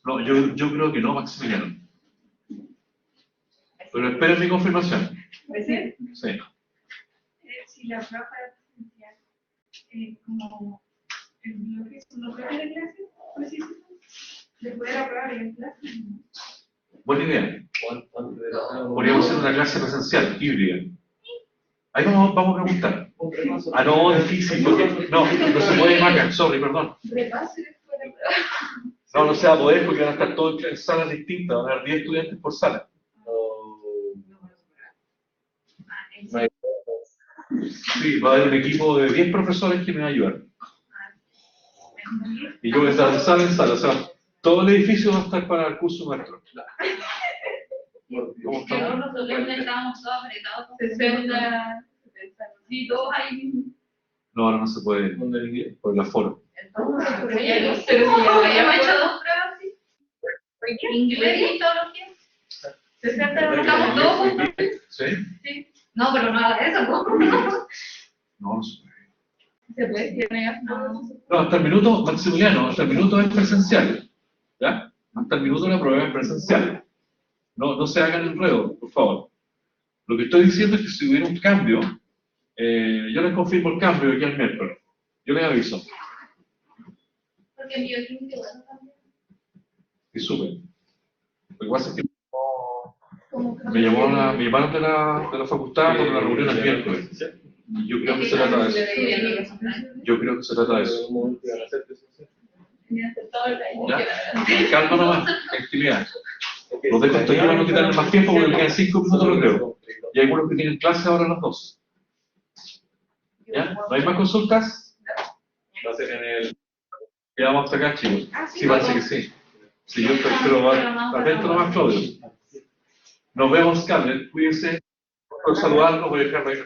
No, yo creo que no, Maximiliano. Pero esperen mi confirmación. ¿Sí? Sí. Si la prueba presencial, como el bloque es un bloque de clase, precisamente, después de la prueba de clase. Buena idea. Podríamos hacer una clase presencial, híbrida. Ahí vamos a preguntar. Ah, no, es difícil, porque no se puede marcar, sorry, perdón. Repase después de la prueba. No se va a poder porque van a estar todos en salas distintas, van a haber 10 estudiantes por sala. Sí, va a haber un equipo de 10 profesores que me va a ayudar. Y yo voy a estar de sala en sala, o sea, todo el edificio va a estar para el curso nuestro. ¿Cómo estamos? Nosotros estábamos todos apretados, 60, sí, todos ahí mismo. No, ahora no se puede, por el aforo. Pero ya hemos hecho 2 pruebas, sí. Inglés y todos los días. 60, estamos todos juntos. ¿Sí? Sí. No, pero no haga eso, ¿no? No se puede. Se puede, tiene no. No, hasta el minuto, Maximiliano, hasta el minuto es presencial. ¿Ya? Hasta el minuto la prueba es presencial. No se hagan enredo, por favor. Lo que estoy diciendo es que si hubiera un cambio, yo les confirmo el cambio aquí al miércoles. Yo les aviso. Porque mi bioquímica igual también. Y supe. Lo que pasa es que me llamaron de la facultad para una reunión el miércoles. Y yo creo que se trata de eso. Yo creo que se trata de eso. ¿Ya? Calma nomás, tranquilidad. Los dejo hasta aquí para no quitarles más tiempo porque me quedan 5 minutos, lo creo. Y hay algunos que tienen clase ahora a las 12. ¿Ya? ¿No hay más consultas? Va a ser en el... Ya vamos hasta acá, chicos. Sí, parece que sí. Sí, yo espero, atento nomás, Claudio. Nos vemos, Carmen. Cuídense. Por saludarnos, voy a dejar ahí.